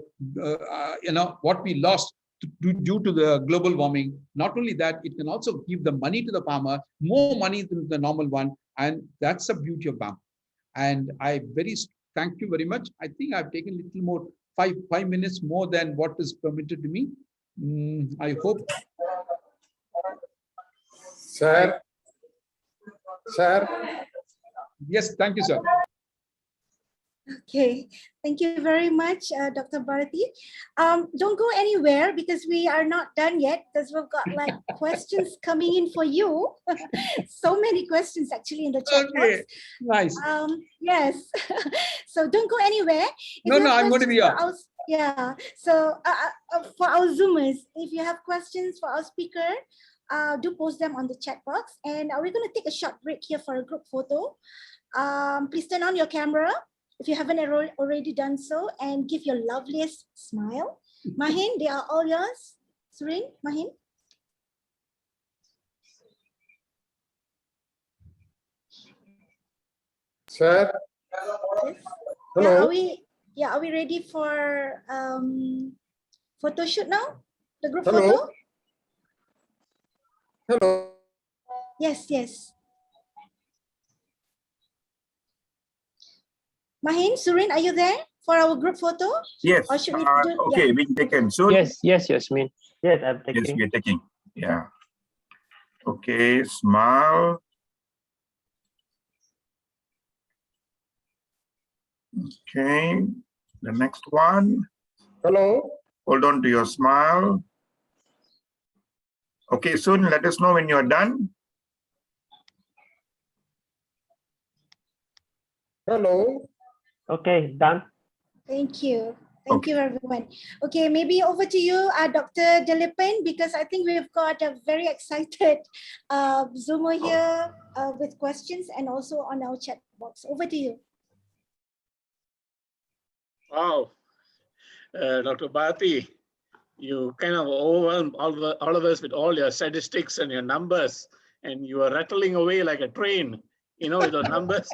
what we lost due to the global warming. Not only that, it can also give the money to the farmer, more money than the normal one. And that's the beauty of bamboo. And thank you very much. I think I've taken a little more, five minutes more than what is permitted to me. I hope. Sir. Sir. Yes, thank you, sir. Okay, thank you very much, Dr. Barathi. Don't go anywhere because we are not done yet, because we've got like questions coming in for you. So many questions actually in the chat box. Nice. Yes, so don't go anywhere. No, I'm going to be here. Yeah, so for our Zoomers, if you have questions for our speaker, do post them on the chat box. And we're going to take a short break here for a group photo. Please turn on your camera if you haven't already done so, and give your loveliest smile. Mahin, they are all yours. Surin, Mahin. Sir. Yes. Hello. Are we ready for photo shoot now? The group Hello. photo? Hello. Yes. Mahin, Surin, are you there for our group photo? Yes. Or should we do, okay, being taken soon. Yes, Yasmin. Yes, I'm taking. Yes, we're taking. Yeah. Okay, smile. Okay, the next one. Hello. Hold on to your smile. Okay, soon let us know when you're done. Hello. Okay, done. Thank you. Thank you, everyone. Okay, maybe over to you, Dr. Dilipan, because I think we've got a very excited Zoomer here with questions and also on our chat box. Over to you. Wow, Dr. Bharati, you kind of overwhelmed all of us with all your statistics and your numbers, and you are rattling away like a train, with those numbers.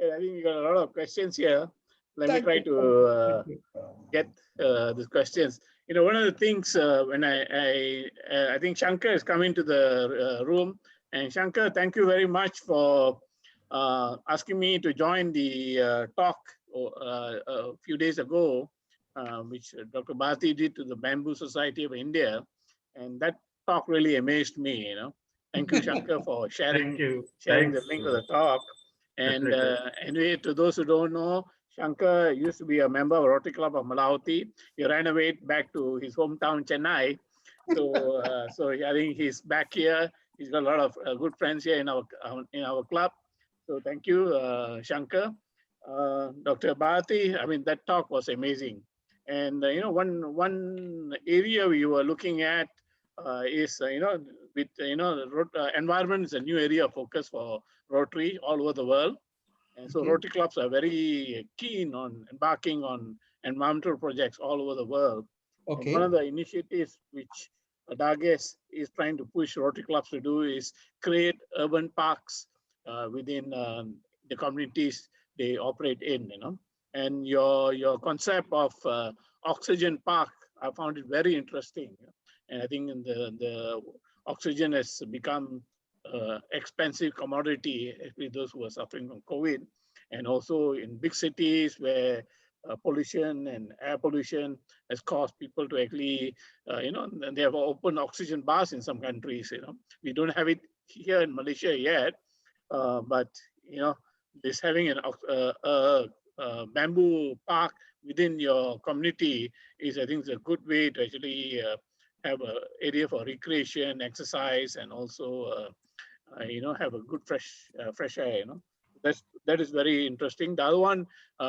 I think you got a lot of questions here. Let me try to get these questions. One of the things when I think Shankar is coming to the room, and Shankar, thank you very much for asking me to join the talk a few days ago, which Dr. Bharati did to the Bamboo Society of India, and that talk really amazed me. Thank you, Shankar, for sharing the link of the talk. And anyway, to those who don't know, Shankar used to be a member of Rotary Club of Malawati. He ran away back to his hometown, Chennai. So, so I think he's back here. He's got a lot of good friends here in our club. So thank you, Shankar. Dr. Bharati, I mean, that talk was amazing. And one area we were looking at is with environment is a new area of focus for Rotary all over the world. And so Rotary clubs are very keen on embarking on environmental projects all over the world. Okay. One of the initiatives which DAGES is trying to push Rotary clubs to do is create urban parks within the communities they operate in, And your concept of oxygen park I found it very interesting. And I think in the oxygen has become expensive commodity, especially those who are suffering from COVID, and also in big cities where pollution and air pollution has caused people to actually, they have open oxygen bars in some countries. We don't have it here in Malaysia yet, but this having a bamboo park within your community is, I think, is a good way to actually have an area for recreation, exercise, and also have a good fresh air. That is very interesting. The other one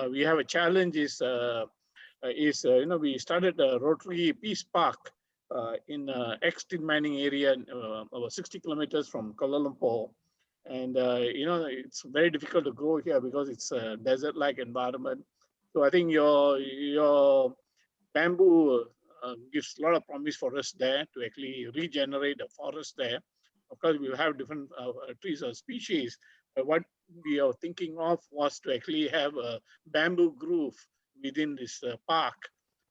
we have a challenge is we started a Rotary Peace Park in ex-tin mining area about 60 kilometers from Kuala Lumpur. And it's very difficult to grow here because it's a desert-like environment. So I think your bamboo gives a lot of promise for us there to actually regenerate a forest there. Of course, we will have different trees or species. But what we are thinking of was to actually have a bamboo grove within this park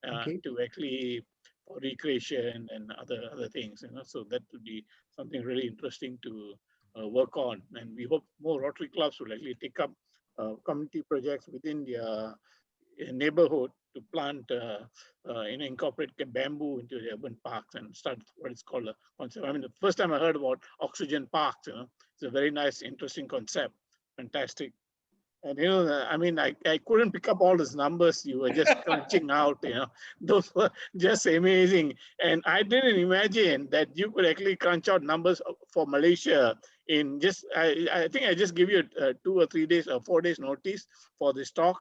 to actually for recreation and other things. So that would be something really interesting to work on. And we hope more Rotary clubs will actually take up community projects within their neighborhood to plant, incorporate bamboo into the urban parks and start what is called a concept. I mean, the first time I heard about oxygen parks, it's a very nice, interesting concept. Fantastic. And I mean, I couldn't pick up all those numbers you were just crunching out. Those were just amazing. And I didn't imagine that you could actually crunch out numbers for Malaysia in just. I think I just give you 2 or 3 days or 4 days notice for this talk,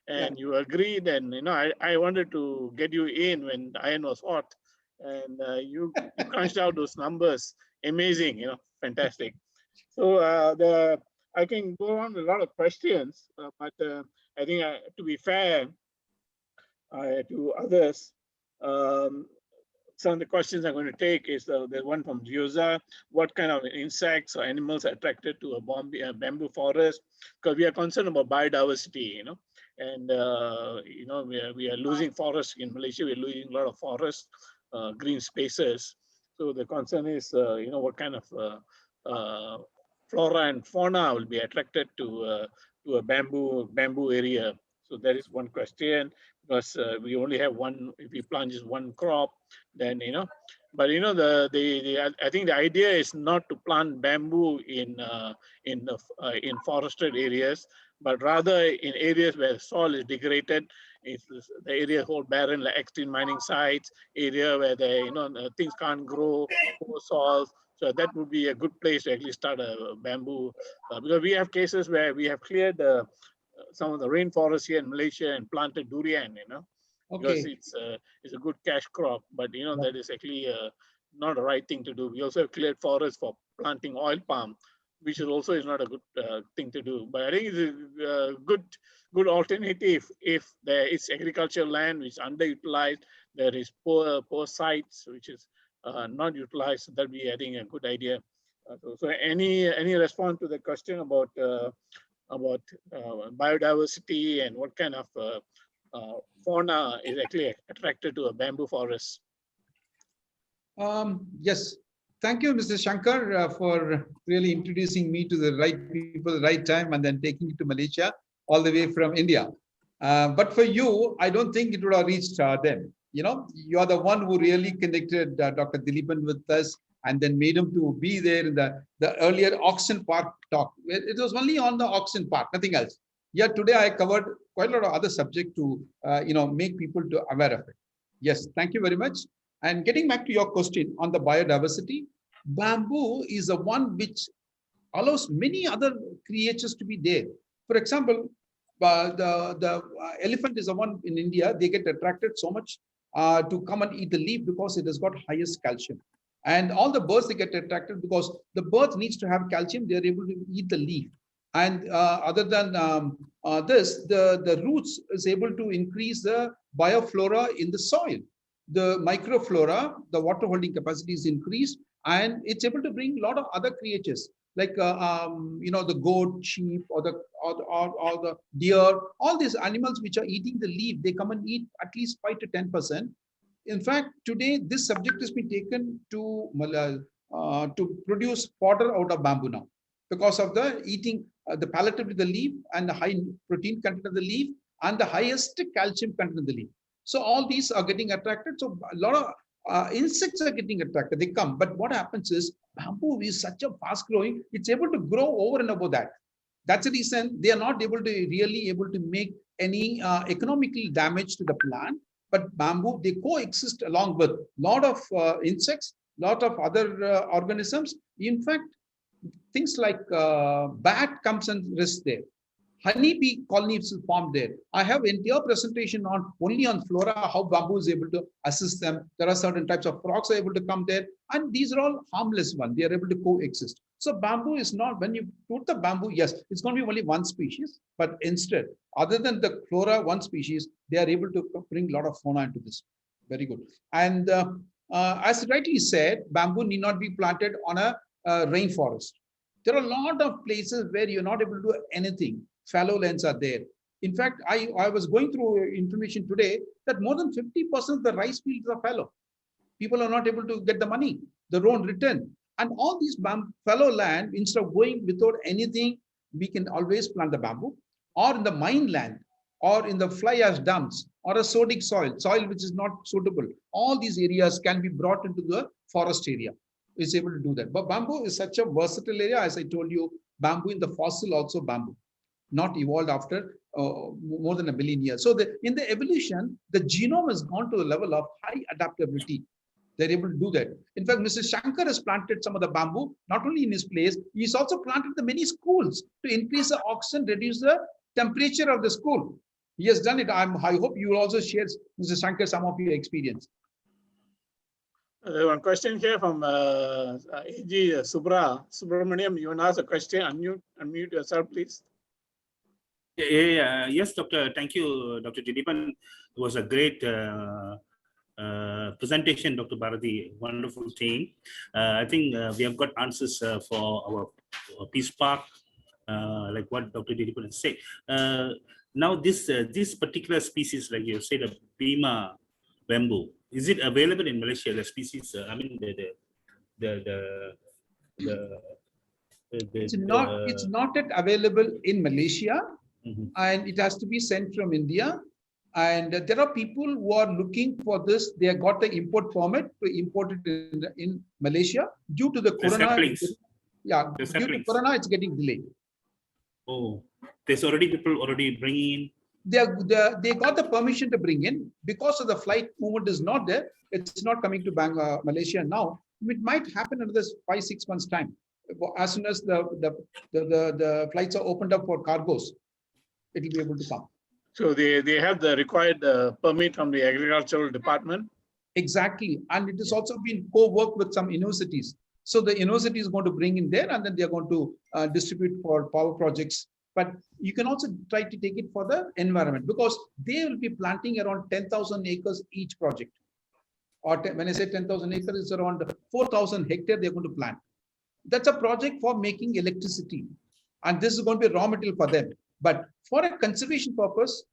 and you agreed. And I wanted to get you in when the iron was hot, and you crunched out those numbers. Amazing. Fantastic. So I can go on with a lot of questions, but I think to be fair to others, some of the questions I'm going to take is the one from Gyoza. What kind of insects or animals are attracted to a bamboo forest? Because we are concerned about biodiversity, and we are losing forests in Malaysia. We're losing a lot of forests, green spaces. So the concern is, what kind of flora and fauna will be attracted to a bamboo area. So that is one question, because we only have one. If we plant just one crop, then But I think the idea is not to plant bamboo in forested areas, but rather in areas where soil is degraded. It's the area called barren, like ex-tin mining sites, area where things can't grow, poor soils. So that would be a good place to actually start a bamboo, because we have cases where we have cleared some of the rainforest here in Malaysia and planted durian, because it's a good cash crop. But that is actually not the right thing to do. We also have cleared forests for planting oil palm, which is not a good thing to do. But I think it's a good alternative if there is agricultural land which is underutilized. There is poor sites which is not utilized. That'd be, I think, a good idea. So any response to the question about biodiversity and what kind of fauna is actually attracted to a bamboo forest? Yes, thank you, Mr. Shankar, for really introducing me to the right people, the right time, and then taking it to Malaysia all the way from India. But for you, I don't think it would have reached them. You are the one who really connected Dr. Dileepan with us and then made him to be there in the earlier Oxen Park talk. It was only on the Oxen Park, nothing else. Yeah, today I covered quite a lot of other subject to make people to aware of it. Yes, thank you very much. And getting back to your question on the biodiversity, bamboo is the one which allows many other creatures to be there. For example, the elephant is the one in India. They get attracted so much to come and eat the leaf because it has got highest calcium. And all the birds, they get attracted because the bird needs to have calcium. They are able to eat the leaf. And other than this, the roots is able to increase the bioflora in the soil. The microflora, the water holding capacity is increased, and it's able to bring a lot of other creatures like the goat, sheep, or the deer. All these animals which are eating the leaf, they come and eat at least 5 to 10%. In fact, today this subject has been taken to produce fodder out of bamboo now, because of the eating the palatability of the leaf and the high protein content of the leaf and the highest calcium content of the leaf. So all these are getting attracted. So a lot of insects are getting attracted. They come, but what happens is bamboo is such a fast growing. It's able to grow over and above that. That's the reason they are not able to really able to make any economical damage to the plant. But bamboo, they coexist along with a lot of insects, lot of other organisms. In fact, things like bat comes and rests there. Honeybee colonies formed there. I have entire presentation on only on flora, how bamboo is able to assist them. There are certain types of frogs are able to come there, and these are all harmless ones. They are able to coexist. So bamboo is not, when you put the bamboo, yes, it's going to be only one species, but instead, other than the flora, one species, they are able to bring a lot of fauna into this. Very good. And as rightly said, bamboo need not be planted on a rainforest. There are a lot of places where you're not able to do anything. Fallow lands are there. In fact, I was going through information today that more than 50% of the rice fields are fallow. People are not able to get the money, their own return. And all these fallow land, instead of going without anything, we can always plant the bamboo, or in the mine land, or in the fly ash dumps, or a sodic soil which is not suitable. All these areas can be brought into the forest area. It's able to do that. But bamboo is such a versatile area. As I told you, bamboo in the fossil also bamboo, not evolved after more than 1 billion years. So in the evolution, the genome has gone to a level of high adaptability. They're able to do that. In fact, Mr. Shankar has planted some of the bamboo, not only in his place, he's also planted the many schools to increase the oxygen, reduce the temperature of the school. He has done it. I hope you will also share, Mr. Shankar, some of your experience. One question here from A.G. Subramaniam. You want to ask a question? Unmute yourself, please. Yes, Doctor. Thank you, Dr. Jaideepan. It was a great presentation, Dr. Barathi. Wonderful thing. I think we have got answers for our Peace Park, like what Dr. Jaideepan said. Now, this particular species, like you said, the BEEMA bamboo, is it available in Malaysia? The species, I mean, it's not yet available in Malaysia, and it has to be sent from India. And there are people who are looking for this. They have got the import permit to import it in Malaysia. Due to the corona, due to corona, it's getting delayed. Oh, there's already people already bringing in. They got the permission to bring in. Because of the flight movement is not there, it's not coming to Malaysia now. It might happen in this 5-6 months time. As soon as the flights are opened up for cargos, it will be able to come. So they have the required permit from the agricultural department? Exactly. And it has also been co-work with some universities. So the university is going to bring in there, and then they're going to distribute for power projects. But you can also try to take it for the environment, because they will be planting around 10,000 acres each project. Or when I say 10,000 acres, it's around 4,000 hectares they're going to plant. That's a project for making electricity. And this is going to be raw material for them. But for a conservation purpose,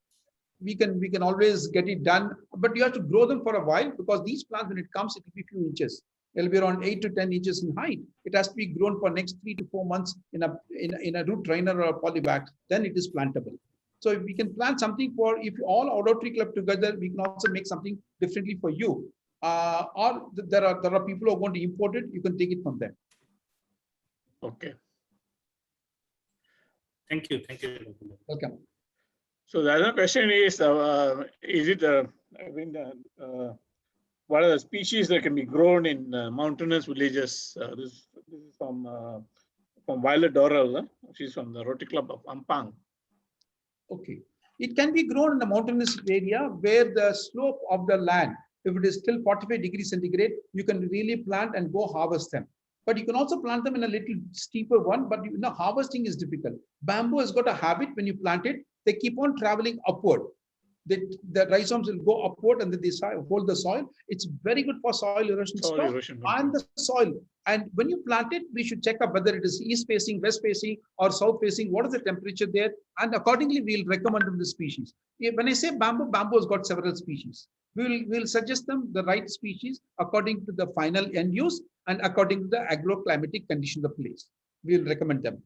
we can always get it done. But you have to grow them for a while, because these plants, when it comes, it will be few inches. It'll be around 8 to 10 inches in height. It has to be grown for next 3 to 4 months in a root trainer or a polybag. Then it is plantable. So if we can plant something for, if all our Rotary Club together, we can also make something differently for you. Or there are people who are going to import it. You can take it from them. Okay. Thank you. Thank you. Welcome. So the other question is it what are the species that can be grown in mountainous villages? This is from Violet Doral. She's from the Rotary Club of Ampang. Okay. It can be grown in the mountainous area where the slope of the land, if it is still 45 degrees centigrade, you can really plant and go harvest them. But you can also plant them in a little steeper one, but harvesting is difficult. Bamboo has got a habit. When you plant it, they keep on traveling upward. The rhizomes will go upward, and then they hold the soil. It's very good for soil erosion and the soil. And when you plant it, we should check up whether it is east facing, west facing, or south facing. What is the temperature there? And accordingly, we'll recommend them the species. When I say bamboo, bamboo has got several species. we'll suggest them the right species according to the final end use and according to the agroclimatic condition of the place. We'll recommend them.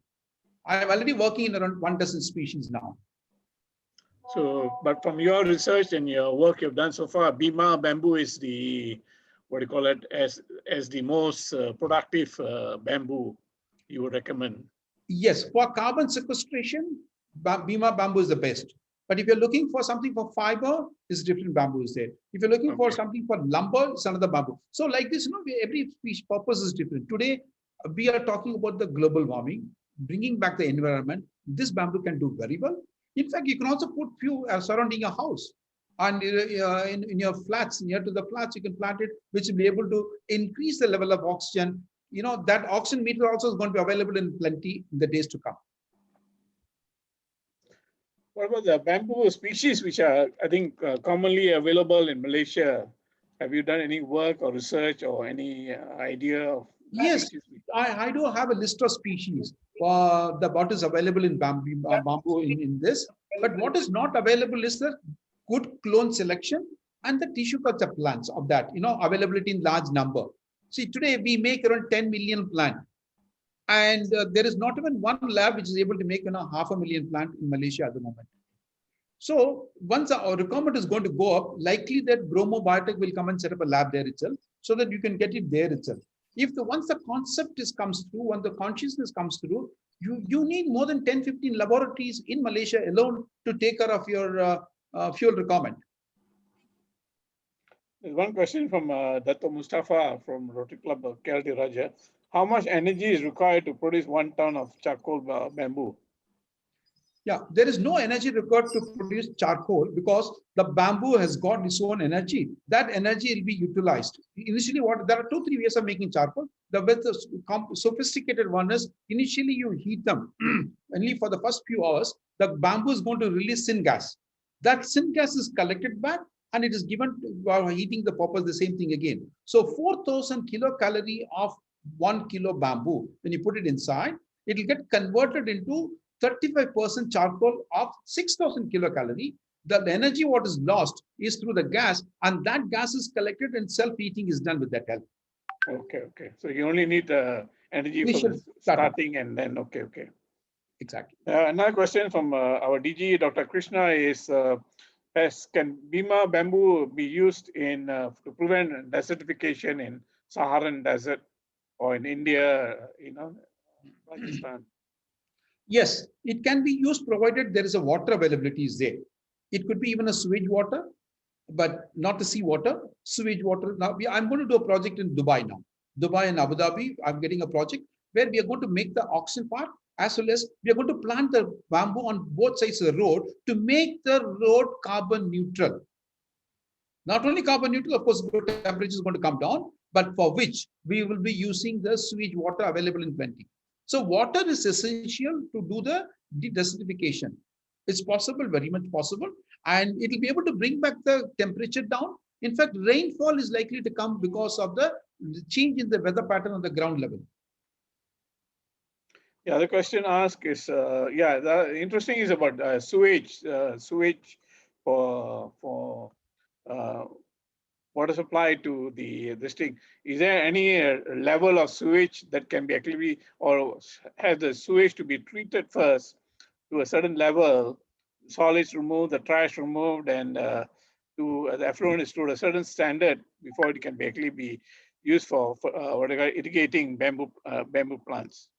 I am already working in around 1 dozen species now. So, but from your research and your work you've done so far, BEEMA bamboo is the, what do you call it, as the most productive bamboo you would recommend? Yes, for carbon sequestration, BEEMA bamboo is the best. But if you're looking for something for fiber, it's different bamboo is there. If you're looking for something for lumber, it's another bamboo. So like this, every species purpose is different. Today, we are talking about the global warming, bringing back the environment. This bamboo can do very well. In fact, you can also put few surrounding your house. And in your flats, near to the flats, you can plant it, which will be able to increase the level of oxygen. That oxygen meter also is going to be available in plenty in the days to come. What about the bamboo species which are, I think, commonly available in Malaysia? Have you done any work or research or any idea of? Yes, I do have a list of species what is available in bamboo in this. But what is not available is the good clone selection and the tissue culture plants of that, availability in large number. See, today we make around 10 million plant. And there is not even one lab which is able to make 500,000 plant in Malaysia at the moment. So once our requirement is going to go up, likely that Growmore Biotech will come and set up a lab there itself so that you can get it there itself. Once the concept comes through, once the consciousness comes through, you need more than 10, 15 laboratories in Malaysia alone to take care of your fuel requirement. There's one question from Dato Mustafa from Rotary Club of KLT Raja. How much energy is required to produce 1 ton of charcoal bamboo? Yeah, there is no energy required to produce charcoal because the bamboo has got its own energy. That energy will be utilized. Initially, there are 2-3 ways of making charcoal. The sophisticated one is initially you heat them only for the first few hours. The bamboo is going to release syngas. That syngas is collected back and it is given while heating the purpose the same thing again. So 4,000 kilocalorie of 1 kilo bamboo. When you put it inside, it will get converted into 35% charcoal of 6,000 kilocalorie. The energy what is lost is through the gas, and that gas is collected and self-heating is done with that help. Okay. So you only need energy for the starting and then, okay. Exactly. Another question from our DG, Dr. Krishna, is can BEEMA bamboo be used to prevent desertification in Saharan desert or in India, Pakistan? Yes, it can be used provided there is a water availability is there. It could be even a sewage water, but not the sea water, sewage water. Now, I'm going to do a project in Dubai now. Dubai and Abu Dhabi, I'm getting a project where we are going to make the oxygen part as well as we are going to plant the bamboo on both sides of the road to make the road carbon neutral. Not only carbon neutral, of course, the temperature is going to come down, but for which we will be using the sewage water available in plenty. So water is essential to do the desertification. It's possible, very much possible, and it will be able to bring back the temperature down. In fact, rainfall is likely to come because of the change in the weather pattern on the ground level. Yeah, the question asked is, the interesting is about sewage for water supply to this thing. Is there any level of sewage that can be actually, or has the sewage to be treated first to a certain level, solids removed, the trash removed, and to the effluent is to a certain standard before it can actually be used for irrigating bamboo plants?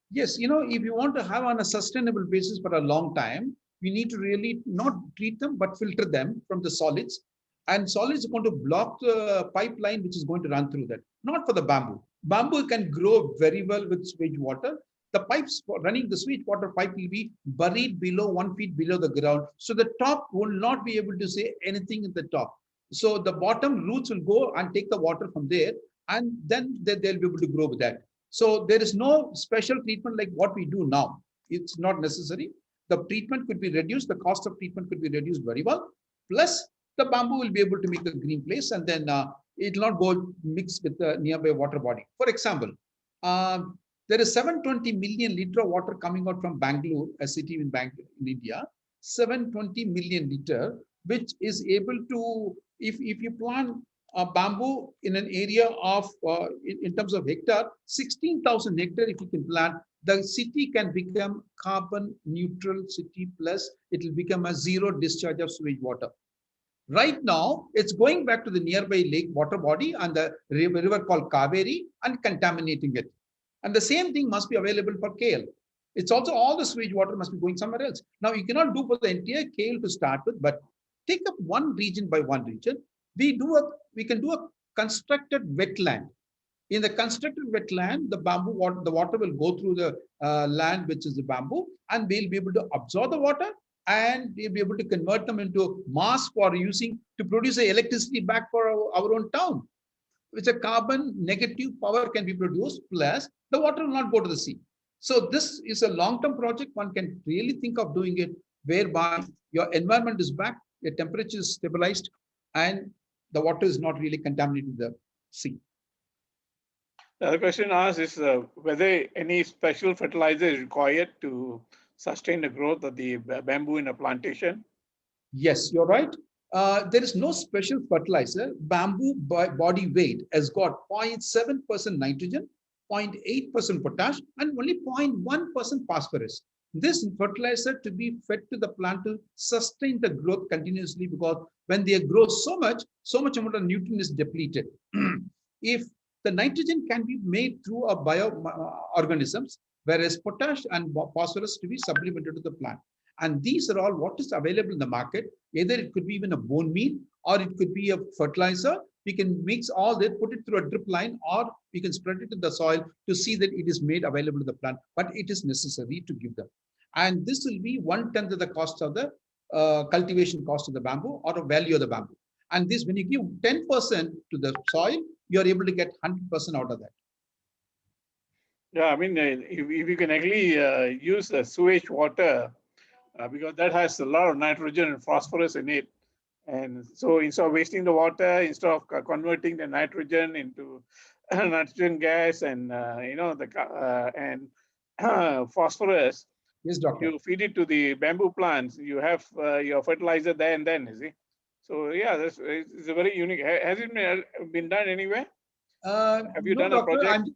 Yes, if you want to have on a sustainable basis for a long time, we need to really not treat them, but filter them from the solids. And solids are going to block the pipeline which is going to run through that. Not for the bamboo. Bamboo can grow very well with sewage water. The pipes for running the sewage water pipe will be buried below 1 feet below the ground. So the top will not be able to say anything at the top. So the bottom roots will go and take the water from there, and then they'll be able to grow with that. So there is no special treatment like what we do now. It's not necessary. The treatment could be reduced. The cost of treatment could be reduced very well. Plus, the bamboo will be able to make a green place, and then it will not go mix with the nearby water body. For example, there is 720 million liter of water coming out from Bangalore, a city in India. 720 million liter. which is able to, if you plant a bamboo in an area of, in terms of hectare, 16,000 hectare, if you can plant, the city can become carbon neutral city, plus it will become a zero discharge of sewage water. Right now, it's going back to the nearby lake water body and the river called Kaveri and contaminating it. And the same thing must be available for KL. It's also all the sewage water must be going somewhere else. Now, you cannot do for the entire KL to start with, but take up one region by one region. We can do a constructed wetland. In the constructed wetland, the bamboo water, the water will go through the land, which is the bamboo, and we'll be able to absorb the water, and we'll be able to convert them into mass for using to produce the electricity back for our own town. Which a carbon negative power can be produced, plus the water will not go to the sea. So this is a long-term project. One can really think of doing it, whereby your environment is back, your temperature is stabilized, and the water is not really contaminating the sea. The other question asked is whether any special fertilizer is required to sustain the growth of the bamboo in a plantation. Yes, you're right. There is no special fertilizer. Bamboo body weight has got 0.7% nitrogen, 0.8% potash, and only 0.1% phosphorus. This fertilizer to be fed to the plant to sustain the growth continuously, because when they grow so much amount of nutrient is depleted. If the nitrogen can be made through a bioorganisms, whereas potash and phosphorus to be supplemented to the plant. And these are all what is available in the market. Either it could be even a bone meal, or it could be a fertilizer. We can mix all that, put it through a drip line, or we can spread it in the soil to see that it is made available to the plant. But it is necessary to give them. And this will be 1/10 of the cost of the cultivation cost of the bamboo, or the value of the bamboo. And this, when you give 10% to the soil, you are able to get 100% out of that. Yeah, I mean, if you can actually use the sewage water, because that has a lot of nitrogen and phosphorus in it. And so instead of wasting the water, instead of converting the nitrogen into nitrogen gas and, phosphorus, yes, doctor, you feed it to the bamboo plants, you have your fertilizer there and then, you see. So yeah, it's a very unique. Has it been done anywhere? Have you done a project?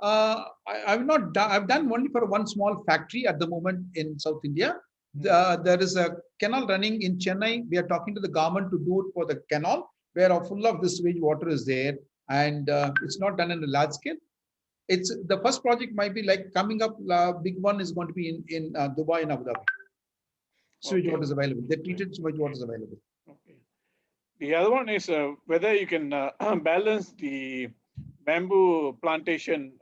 I've not done. I've done only for one small factory at the moment in South India. There is a canal running in Chennai. We are talking to the government to do it for the canal, where full of this sewage water is there, and it's not done in a large scale. It's the first project might be like coming up. Big one is going to be in Dubai and Abu Dhabi. Sewage water is available. The treated sewage water is available. Okay. The other one is whether you can balance the bamboo plantation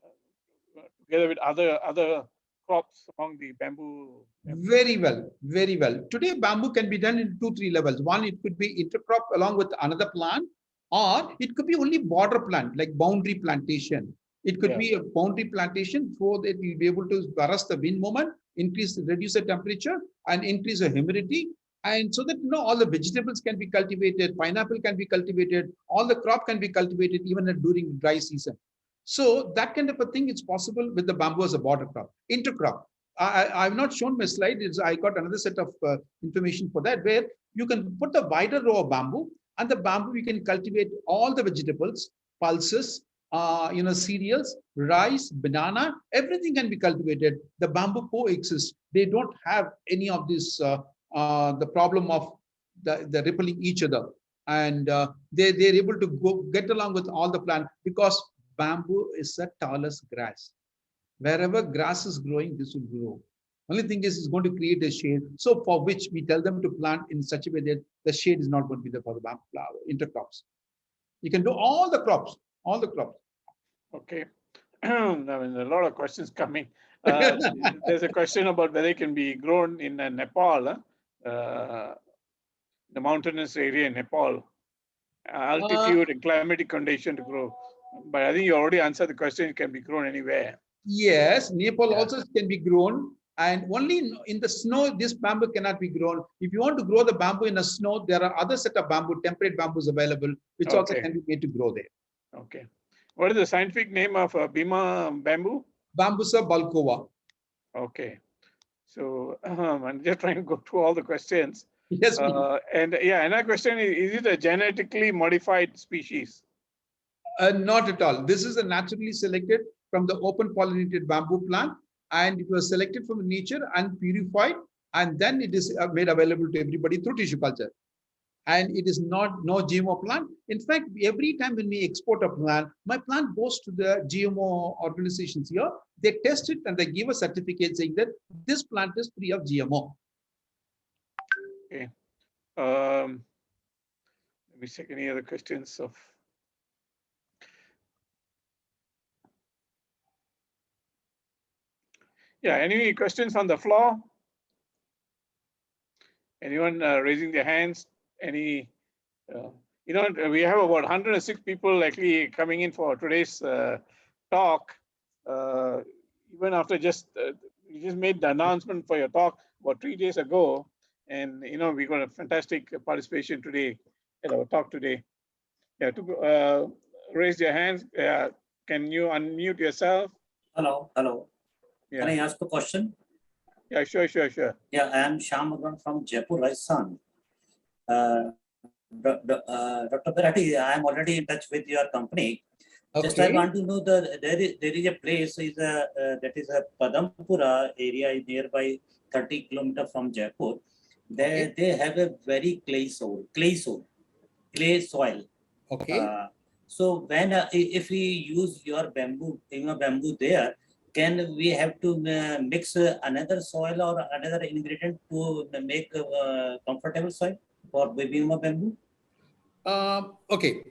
together with other crops among the bamboo. Very well, very well. Today, bamboo can be done in 2-3 levels. One, it could be intercrop along with another plant, or it could be only border plant, like boundary plantation. It could be a boundary plantation so that you'll be able to arrest the wind moment, reduce the temperature, and increase the humidity. And so that all the vegetables can be cultivated, pineapple can be cultivated, all the crop can be cultivated even during dry season. So that kind of a thing is possible with the bamboo as a border crop. Intercrop. I've not shown my slide. I got another set of information for that, where you can put a wider row of bamboo, and the bamboo you can cultivate all the vegetables, pulses, cereals, rice, banana, everything can be cultivated. The bamboo coexists. They don't have any of this, the problem of the rippling each other. And they're able to get along with all the plant, because bamboo is the tallest grass. Wherever grass is growing, this will grow. Only thing is, it's going to create a shade. So for which we tell them to plant in such a way that the shade is not going to be there for the bamboo intercrops. You can do all the crops, Okay. I mean, a lot of questions coming. There's a question about whether it can be grown in Nepal, the mountainous area in Nepal, altitude and climatic condition to grow. But I think you already answered the question. It can be grown anywhere. Yes, Nepal also can be grown, and only in the snow, this bamboo cannot be grown. If you want to grow the bamboo in the snow, there are other set of bamboo, temperate bamboos available, which also can be made to grow there. Okay. What is the scientific name of BEEMA bamboo? Bambusa balkova. Okay. So I'm just trying to go through all the questions. Yes, please. And yeah, another question is it a genetically modified species? Not at all. This is a naturally selected from the open pollinated bamboo plant, and it was selected from nature and purified, and then it is made available to everybody through tissue culture. And it is not no GMO plant. In fact, every time when we export a plant, my plant goes to the GMO organizations here. They test it and they give a certificate saying that this plant is free of GMO. Okay. Let me check any other questions of. Yeah, any questions on the floor? Anyone raising their hands? Any, we have about 106 people actually coming in for today's talk. Even after you just made the announcement for your talk about 3 days ago. And, we got a fantastic participation today at our talk today. Yeah, to raise your hands. Can you unmute yourself? Hello. Yeah. Can I ask a question? Yeah, sure. Yeah, I am Shyam Agrawal from Jaipur, Rajasthan. Dr. Barathi, I am already in touch with your company. Okay. Just I want to know there is a place that is a Padampura area nearby 30 kilometers from Jaipur. They have a very clay soil. Okay. So when if we use your bamboo there, can we have to mix another soil or another ingredient to make comfortable soil for BEEMA bamboo? Okay.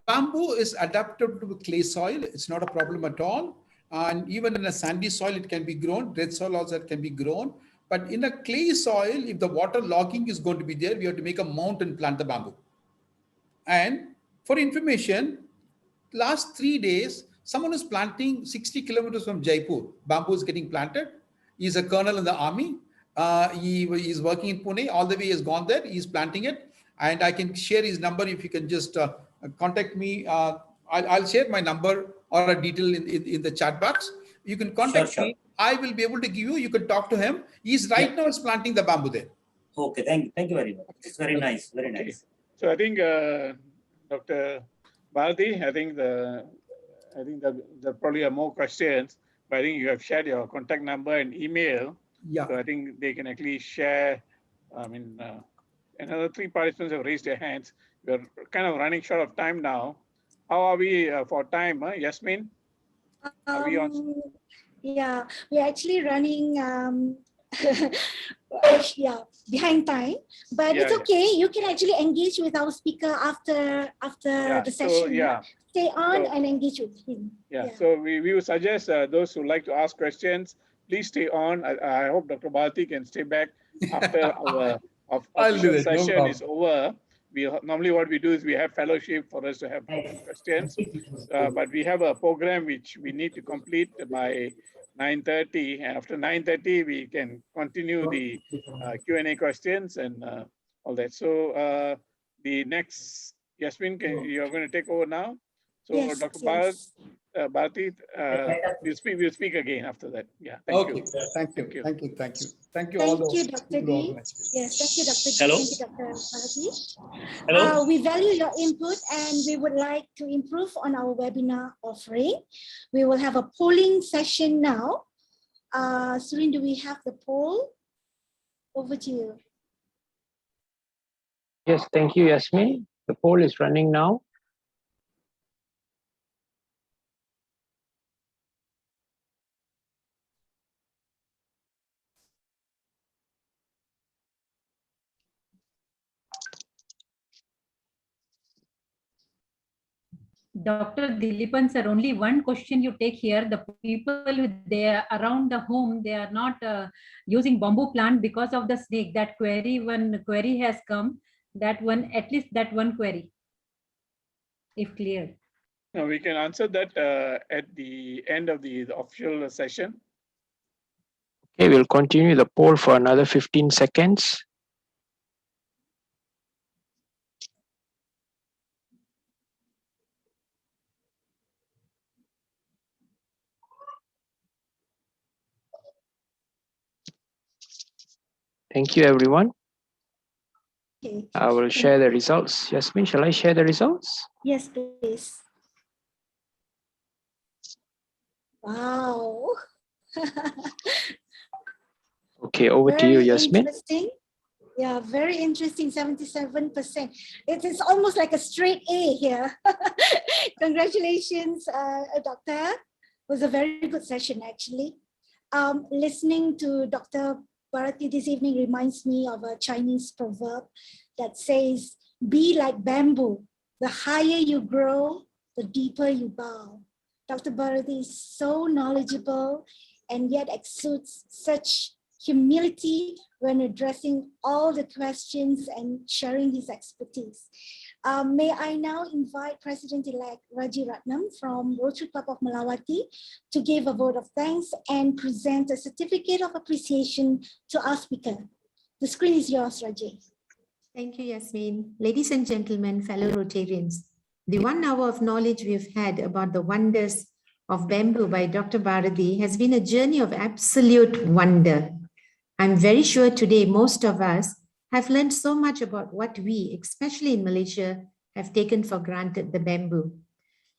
Bamboo is adapted to clay soil. It's not a problem at all. And even in a sandy soil, it can be grown. Red soil also can be grown. But in a clay soil, if the water logging is going to be there, we have to make a mount and plant the bamboo. And for information, last 3 days, someone is planting 60 kilometers from Jaipur. Bamboo is getting planted. He's a colonel in the army. He is working in Pune. All the way he has gone there. He's planting it. And I can share his number if you can just contact me. I'll share my number or a detail in the chat box. You can contact me. I will be able to give you. You can talk to him. He's right now is planting the bamboo there. Okay, thank you very much. It's very nice, very nice. So I think Dr. Barathi, I think there probably are more questions, but I think you have shared your contact number and email. Yeah. So I think they can actually share. I mean, another 3 participants have raised their hands. We're kind of running short of time now. How are we for time, Yasmin? Are we on? Yeah, we're actually running behind time, but it's okay. You can actually engage with our speaker after the session. Stay on and engage with him. So we would suggest those who like to ask questions, please stay on. I hope Dr. Bharati can stay back after our official session is over. Normally what we do is we have fellowship for us to have questions, but we have a program which we need to complete by 9:30, and after 9:30 we can continue the Q&A questions and all that. So the next, Yasmin, you're going to take over now. So yes, Dr. Yes. Bharati, we'll speak again after that. Yeah. Thank you. Thank you. Thank you. Thank all you, Dr. D. Yes, thank you, Dr. D. Hello. Thank you, Dr. Bharati. Hello. We value your input and we would like to improve on our webinar offering. We will have a polling session now. Surin, do we have the poll? Over to you. Yes, thank you, Yasmin. The poll is running now. Dr. Dilipan sir, only one question you take here. The people they are around the home, they are not using bamboo plant because of the snake. That one query has come. That one, at least that one query, if clear. No, we can answer that at the end of the official session. Okay, we'll continue the poll for another 15 seconds. Thank you, everyone. Okay. I will share the results. Yasmin, shall I share the results? Yes, please. Wow. Okay, over to you, Very Yasmin. interesting. Yeah, very interesting, 77%. It is almost like a straight A here. Congratulations, Doctor. It was a very good session, actually. Listening to Dr. Barathi this evening reminds me of a Chinese proverb that says, be like bamboo. The higher you grow, the deeper you bow. Dr. Barathi is so knowledgeable and yet exudes such humility when addressing all the questions and sharing his expertise. May I now invite President-elect Raji Ratnam from Rotary Club of Malawati to give a vote of thanks and present a certificate of appreciation to our speaker. The screen is yours, Raji. Thank you, Yasmin. Ladies and gentlemen, fellow Rotarians, the 1 hour of knowledge we've had about the wonders of bamboo by Dr. Barathi has been a journey of absolute wonder. I'm very sure today most of us have learned so much about what we, especially in Malaysia, have taken for granted, the bamboo.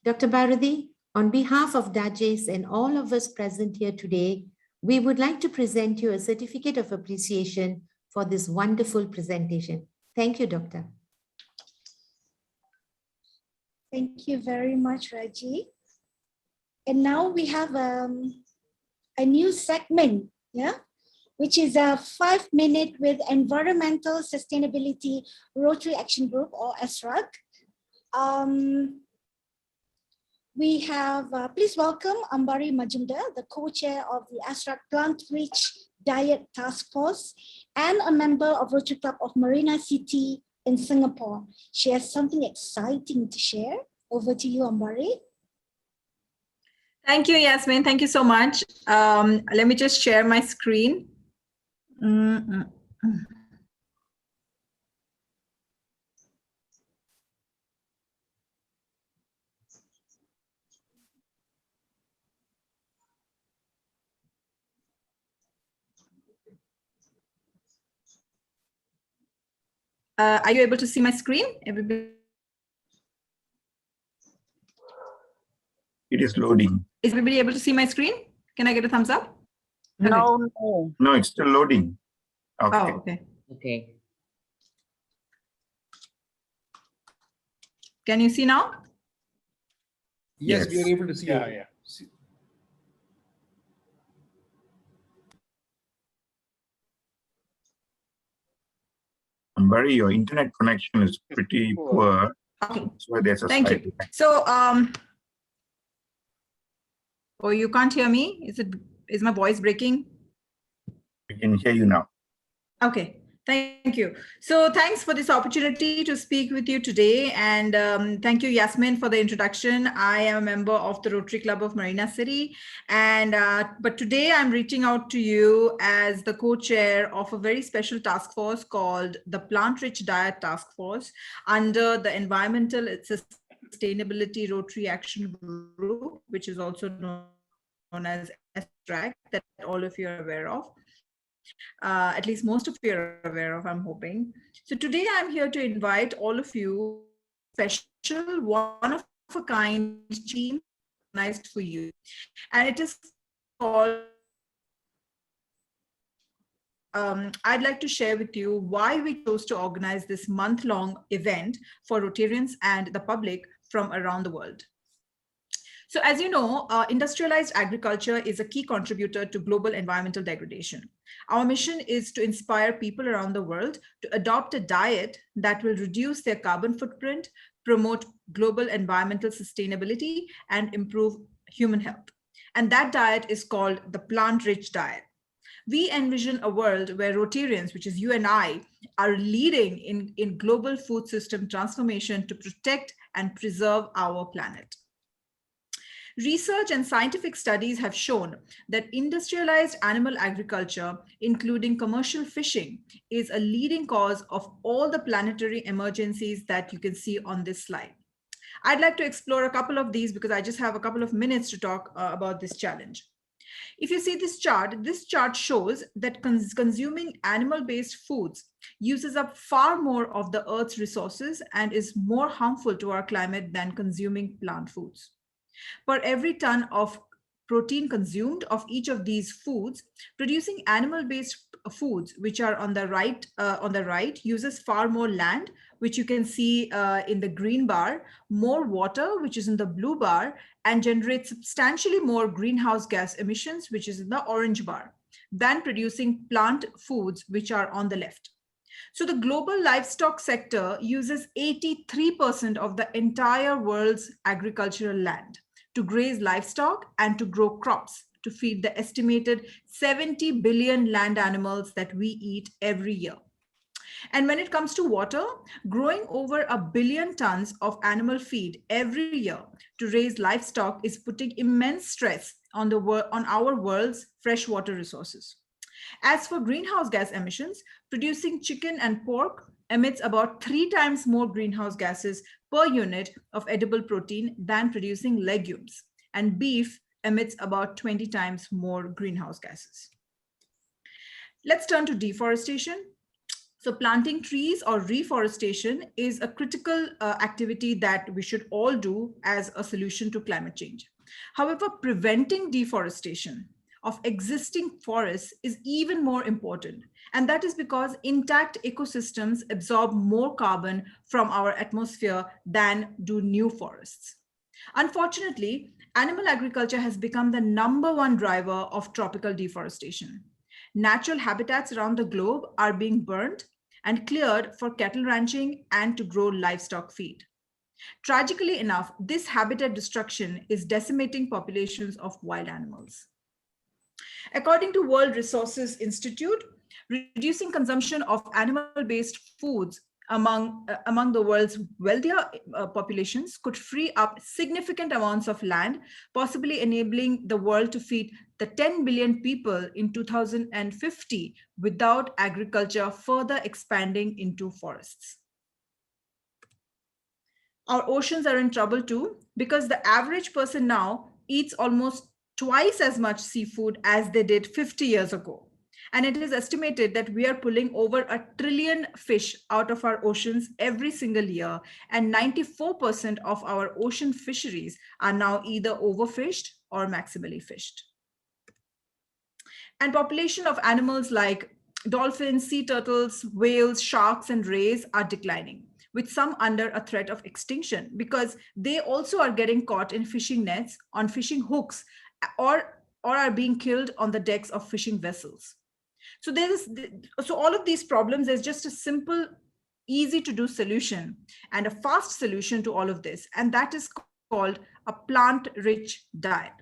Dr. Barathi, on behalf of DAGES and all of us present here today, we would like to present you a certificate of appreciation for this wonderful presentation. Thank you, Doctor. Thank you very much, Raji. And now we have a new segment, which is a 5-minute with Environmental Sustainability Rotary Action Group, or ESRAG. We have, please welcome Ambari Majumdar, the co-chair of the ESRAG Plant-Rich Diet Task Force and a member of Rotary Club of Marina City in Singapore. She has something exciting to share. Over to you, Ambari. Thank you, Yasmin. Thank you so much. Let me just share my screen. Are you able to see my screen? Everybody? It is loading. Is everybody able to see my screen? Can I get a thumbs up? No, no. No, it's still loading. Okay. Oh, okay. Okay. Can you see now? Yes, we are able to see you. Yeah. Ambari, your internet connection is pretty poor. Okay. So there's a Thank you. So, oh, you can't hear me? Is my voice breaking? We can hear you now. Okay, thank you. So thanks for this opportunity to speak with you today. And thank you, Yasmin, for the introduction. I am a member of the Rotary Club of Marina City. And but today I'm reaching out to you as the co-chair of a very special task force called the Plant-Rich Diet Task Force under the Environmental Sustainability Rotary Action Group, which is also known as ESRAG, that all of you are aware of. At least most of you are aware of, I'm hoping. So today I'm here to invite all of you special one-of-a-kind team organized for you. And it is called, I'd like to share with you why we chose to organize this month-long event for Rotarians and the public from around the world. So as you know, industrialized agriculture is a key contributor to global environmental degradation. Our mission is to inspire people around the world to adopt a diet that will reduce their carbon footprint, promote global environmental sustainability, and improve human health. And that diet is called the plant-rich diet. We envision a world where Rotarians, which is you and I, are leading in global food system transformation to protect and preserve our planet. Research and scientific studies have shown that industrialized animal agriculture, including commercial fishing, is a leading cause of all the planetary emergencies that you can see on this slide. I'd like to explore a couple of these because I just have a couple of minutes to talk about this challenge. If you see this chart shows that consuming animal-based foods uses up far more of the Earth's resources and is more harmful to our climate than consuming plant foods. Per every ton of protein consumed of each of these foods, producing animal-based foods, which are on the right, uses far more land, which you can see in the green bar, more water, which is in the blue bar, and generates substantially more greenhouse gas emissions, which is in the orange bar, than producing plant foods, which are on the left. So the global livestock sector uses 83% of the entire world's agricultural land to graze livestock and to grow crops to feed the estimated 70 billion land animals that we eat every year. And when it comes to water, growing over 1 billion tons of animal feed every year to raise livestock is putting immense stress on our world's freshwater resources. As for greenhouse gas emissions, producing chicken and pork emits about 3 times more greenhouse gases per unit of edible protein than producing legumes, and beef emits about 20 times more greenhouse gases. Let's turn to deforestation. So planting trees or reforestation is a critical activity that we should all do as a solution to climate change. However, preventing deforestation of existing forests is even more important. And that is because intact ecosystems absorb more carbon from our atmosphere than do new forests. Unfortunately, animal agriculture has become the #1 driver of tropical deforestation. Natural habitats around the globe are being burnt and cleared for cattle ranching and to grow livestock feed. Tragically enough, this habitat destruction is decimating populations of wild animals. According to World Resources Institute, reducing consumption of animal-based foods among the world's wealthier populations could free up significant amounts of land, possibly enabling the world to feed the 10 billion people in 2050 without agriculture further expanding into forests. Our oceans are in trouble too, because the average person now eats almost twice as much seafood as they did 50 years ago. And it is estimated that we are pulling over 1 trillion fish out of our oceans every single year, and 94% of our ocean fisheries are now either overfished or maximally fished. And population of animals like dolphins, sea turtles, whales, sharks, and rays are declining, with some under a threat of extinction because they also are getting caught in fishing nets, on fishing hooks, or are being killed on the decks of fishing vessels. So all of these problems, there's just a simple, easy to do solution and a fast solution to all of this, and that is called a plant-rich diet.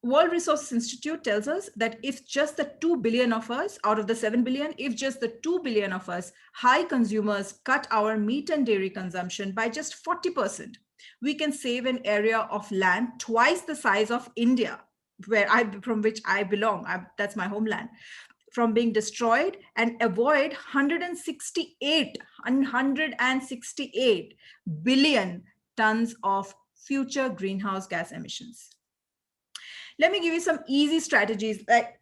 World Resources Institute tells us that if just the 2 billion of us out of the 7 billion, if just the 2 billion of us high consumers cut our meat and dairy consumption by just 40%, we can save an area of land twice the size of India, from which I belong, that's my homeland, from being destroyed, and avoid 168 billion tons of future greenhouse gas emissions. Let me give you some easy strategies that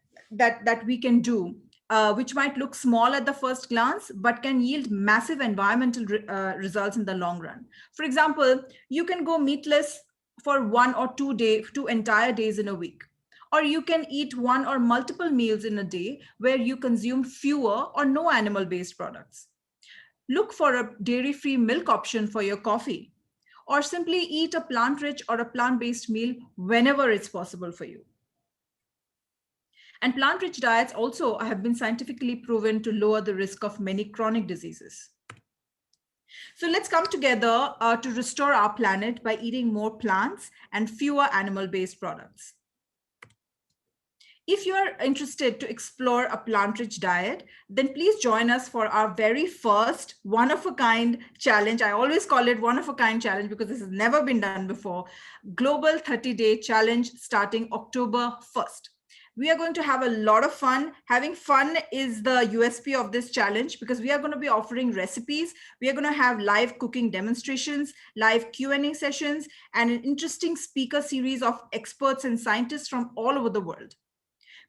we can do, which might look small at the first glance, but can yield massive environmental results in the long run. For example, you can go meatless for 1 or 2 entire days in a week. Or you can eat 1 or multiple meals in a day where you consume fewer or no animal-based products. Look for a dairy-free milk option for your coffee, or simply eat a plant-rich or a plant-based meal whenever it's possible for you. And plant-rich diets also have been scientifically proven to lower the risk of many chronic diseases. So let's come together to restore our planet by eating more plants and fewer animal-based products. If you are interested to explore a plant-rich diet, then please join us for our very first one-of-a-kind challenge. I always call it one-of-a-kind challenge because this has never been done before. Global 30-day challenge starting October 1st. We are going to have a lot of fun. Having fun is the USP of this challenge because we are going to be offering recipes. We are going to have live cooking demonstrations, live Q&A sessions, and an interesting speaker series of experts and scientists from all over the world.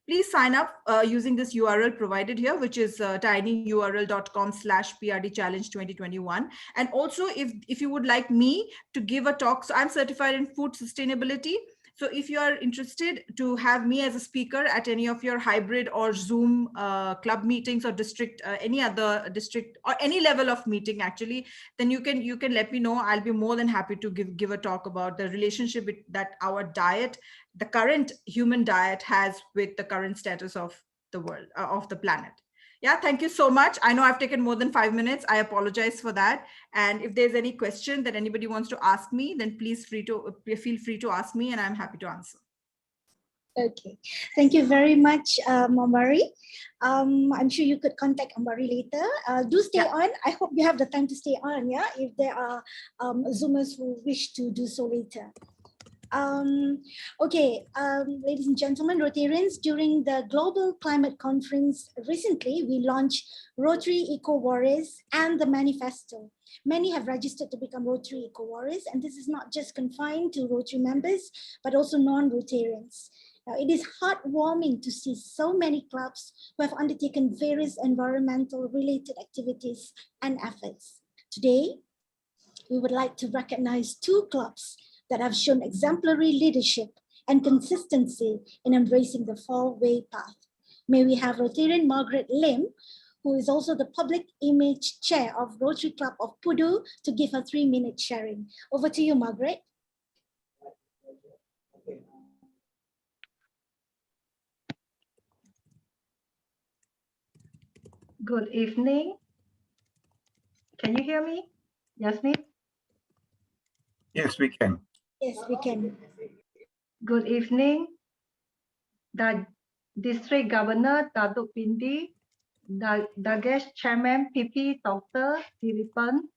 Please sign up using this URL provided here, which is tinyurl.com/PRD-challenge2021. And also, if you would like me to give a talk, so I'm certified in food sustainability. So if you are interested to have me as a speaker at any of your hybrid or Zoom club meetings or district, any other district or any level of meeting actually, then you can let me know. I'll be more than happy to give a talk about the relationship that our diet, the current human diet, has with the current status of the world, of the planet. Yeah, thank you so much. I know I've taken more than 5 minutes. I apologize for that. And if there's any question that anybody wants to ask me, then please feel free to ask me and I'm happy to answer. Okay, thank you very much, Ambari. I'm sure you could contact Ambari later. Do stay on. I hope you have the time to stay on, yeah, if there are Zoomers who wish to do so later. Ladies and gentlemen, Rotarians, during the Global Climate Conference recently, we launched Rotary Eco Warriors and the Manifesto. Many have registered to become Rotary Eco Warriors, and this is not just confined to Rotary members, but also non-Rotarians. Now, it is heartwarming to see so many clubs who have undertaken various environmental related activities and efforts. Today, we would like to recognize 2 clubs that have shown exemplary leadership and consistency in embracing the 4-way path. May we have Rotarian Margaret Lim, who is also the Public Image Chair of Rotary Club of Pudu, to give her 3-minute sharing. Over to you, Margaret. Good evening. Can you hear me, Yasmin? Yes, we can. Yes, we can. Good evening, the District Governor Nadu Pindi, the DAGES Chairman PP Dr. Dilipan,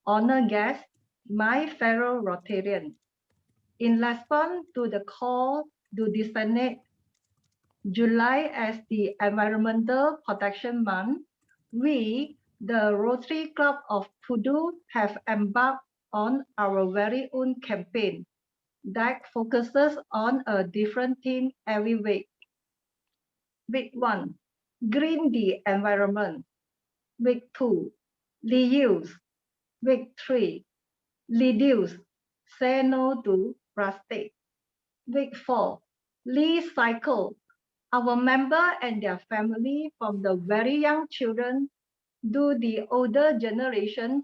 honored guests, my fellow Rotarians. In response to the call to designate July as the Environmental Protection Month, we, the Rotary Club of Pudu, have embarked on our very own campaign that focuses on a different theme every week. Week 1, green the environment. Week 2, reuse. Week 3, reduce, say no to plastic. Week 4, recycle. Our member and their family, from the very young children to the older generations,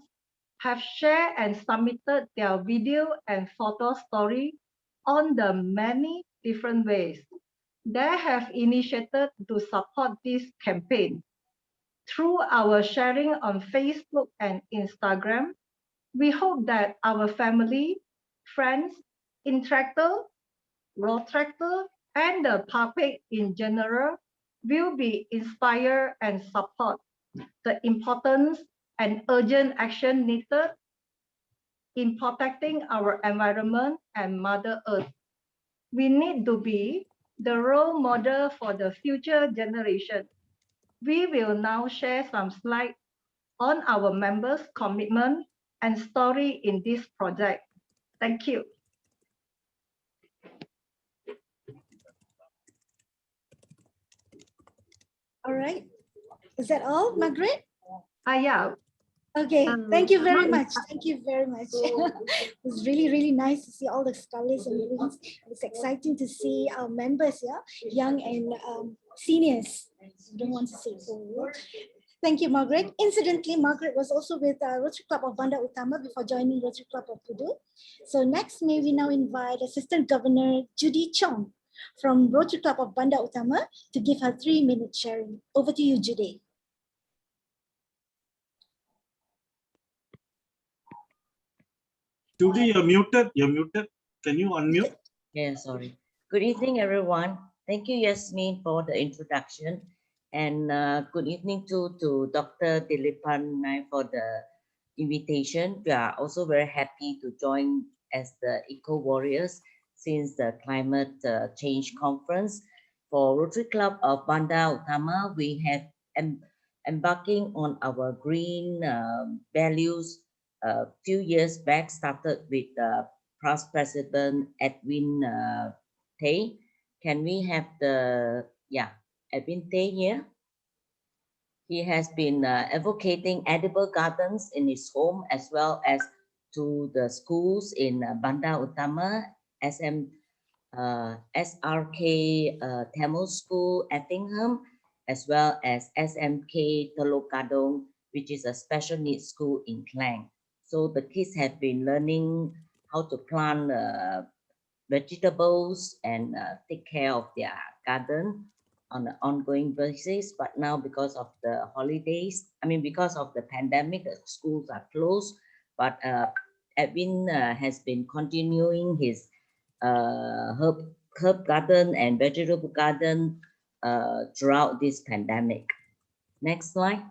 have shared and submitted their video and photo story on the many different ways they have initiated to support this campaign. Through our sharing on Facebook and Instagram, we hope that our family, friends, interactors, Rotractor, and the public in general will be inspired and support the importance and urgent action needed in protecting our environment and Mother Earth. We need to be the role model for the future generation. We will now share some slides on our members' commitment and story in this project. Thank you. All right. Is that all, Margaret? Yeah. Okay, thank you very much. Thank you very much. It was really, really nice to see all the scholars and greens. It's exciting to see our members, yeah, young and seniors. I don't want to say old. Thank you, Margaret. Incidentally, Margaret was also with Rotary Club of Bandar Utama before joining Rotary Club of Pudu. So next, may we now invite Assistant Governor Judy Chong from Rotary Club of Bandar Utama to give her 3-minute sharing. Over to you, Judy. Judy, you're muted. You're muted. Can you unmute? Yeah, sorry. Good evening, everyone. Thank you, Yasmin, for the introduction. And good evening to Dr. Dilipan for the invitation. We are also very happy to join as the Eco Warriors since the Climate Change Conference For Rotary Club of Bandar Utama, we have embarking on our green values a few years back, started with past President Edwin Tay. Can we have the, Edwin Tay here? He has been advocating edible gardens in his home as well as to the schools in Bandar Utama, SRK Tamil School, Effingham, as well as SMK Teluk Gadong, which is a special needs school in Klang. So the kids have been learning how to plant vegetables and take care of their garden on an ongoing basis. But now because of the holidays, because of the pandemic, the schools are closed. But Edwin has been continuing his herb garden and vegetable garden throughout this pandemic. Next slide.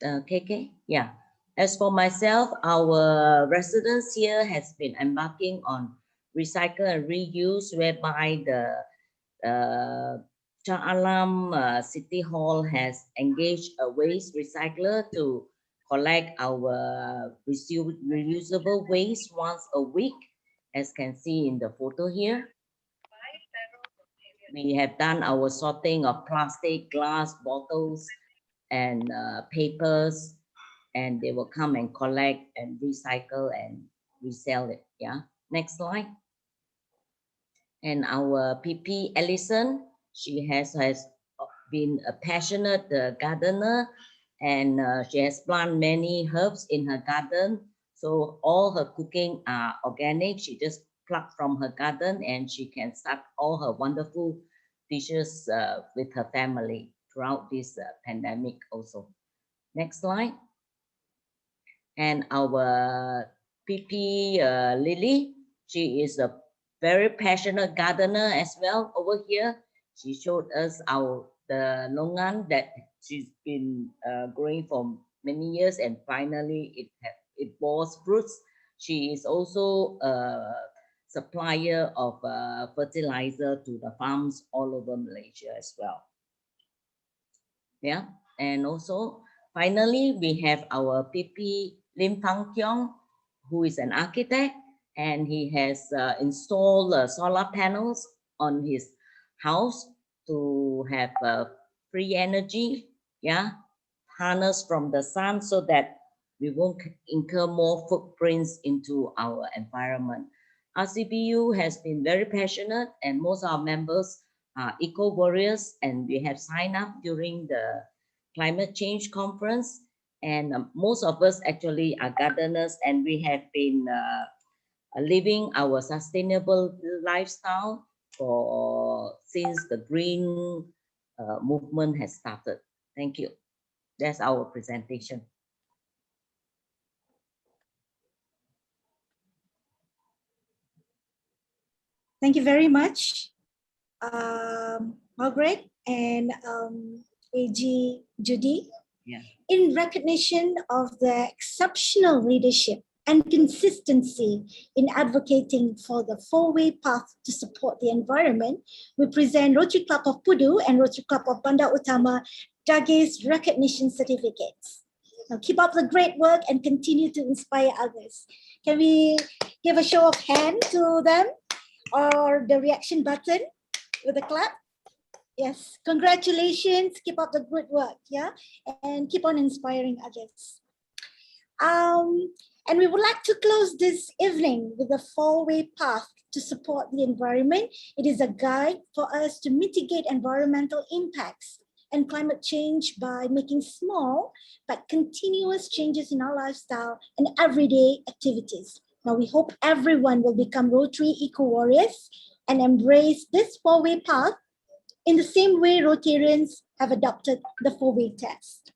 KK, yeah. As for myself, our residents here has been embarking on recycle and reuse, whereby the Shah Alam City Hall has engaged a waste recycler to collect our reusable waste once a week, as can see in the photo here. We have done our sorting of plastic, glass, bottles, and papers, and they will come and collect and recycle and resell it. Yeah. Next slide. And our PP Ellison, she has been a passionate gardener, and she has planted many herbs in her garden. So all her cooking are organic. She just plucked from her garden, and she can start all her wonderful dishes with her family throughout this pandemic also. Next slide. And our PP Lily, she is a very passionate gardener as well over here. She showed us the longan that she's been growing for many years, and finally it bores fruits. She is also a supplier of fertilizer to the farms all over Malaysia as well. Yeah, and also finally we have our PP Lim Pang Kiong, who is an architect, and he has installed solar panels on his house to have free energy, harness from the sun, so that we won't incur more footprints into our environment. RCBU has been very passionate, and most of our members are eco warriors, and we have signed up during the climate change conference. And most of us actually are gardeners, and we have been living our sustainable lifestyle since the green movement has started. Thank you. That's our presentation. Thank you very much, Margaret and AG Judy. Yeah. In recognition of the exceptional leadership and consistency in advocating for the four-way path to support the environment, we present Rotary Club of Pudu and Rotary Club of Bandar Utama DAGES recognition certificates. Now keep up the great work and continue to inspire others. Can we give a show of hand to them, or the reaction button with a clap? Yes, congratulations, keep up the good work, and keep on inspiring others. And we would like to close this evening with a four-way path to support the environment. It is a guide for us to mitigate environmental impacts and climate change by making small but continuous changes in our lifestyle and everyday activities. Now we hope everyone will become Rotary eco-warriors and embrace this four-way path in the same way Rotarians have adopted the four-way test.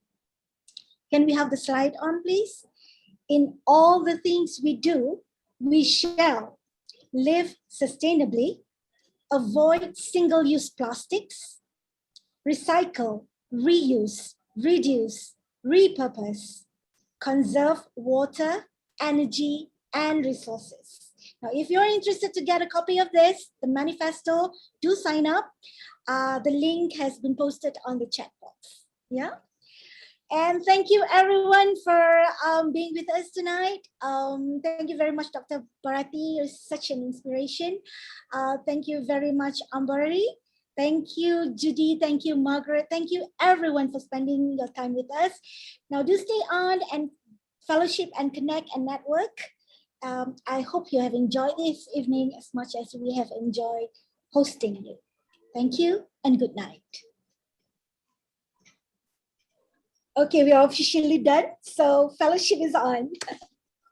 Can we have the slide on, please? In all the things we do, we shall live sustainably, avoid single-use plastics, recycle, reuse, reduce, repurpose, conserve water, energy, and resources. Now, if you're interested to get a copy of this, the manifesto, do sign up. The link has been posted on the chat box. Yeah. And thank you everyone for being with us tonight. Thank you very much, Dr. Barathi. You're such an inspiration. Thank you very much, Ambari. Thank you, Judy. Thank you, Margaret. Thank you everyone for spending your time with us. Now do stay on and fellowship and connect and network. I hope you have enjoyed this evening as much as we have enjoyed hosting you. Thank you and good night. Okay, we are officially done. So fellowship is on.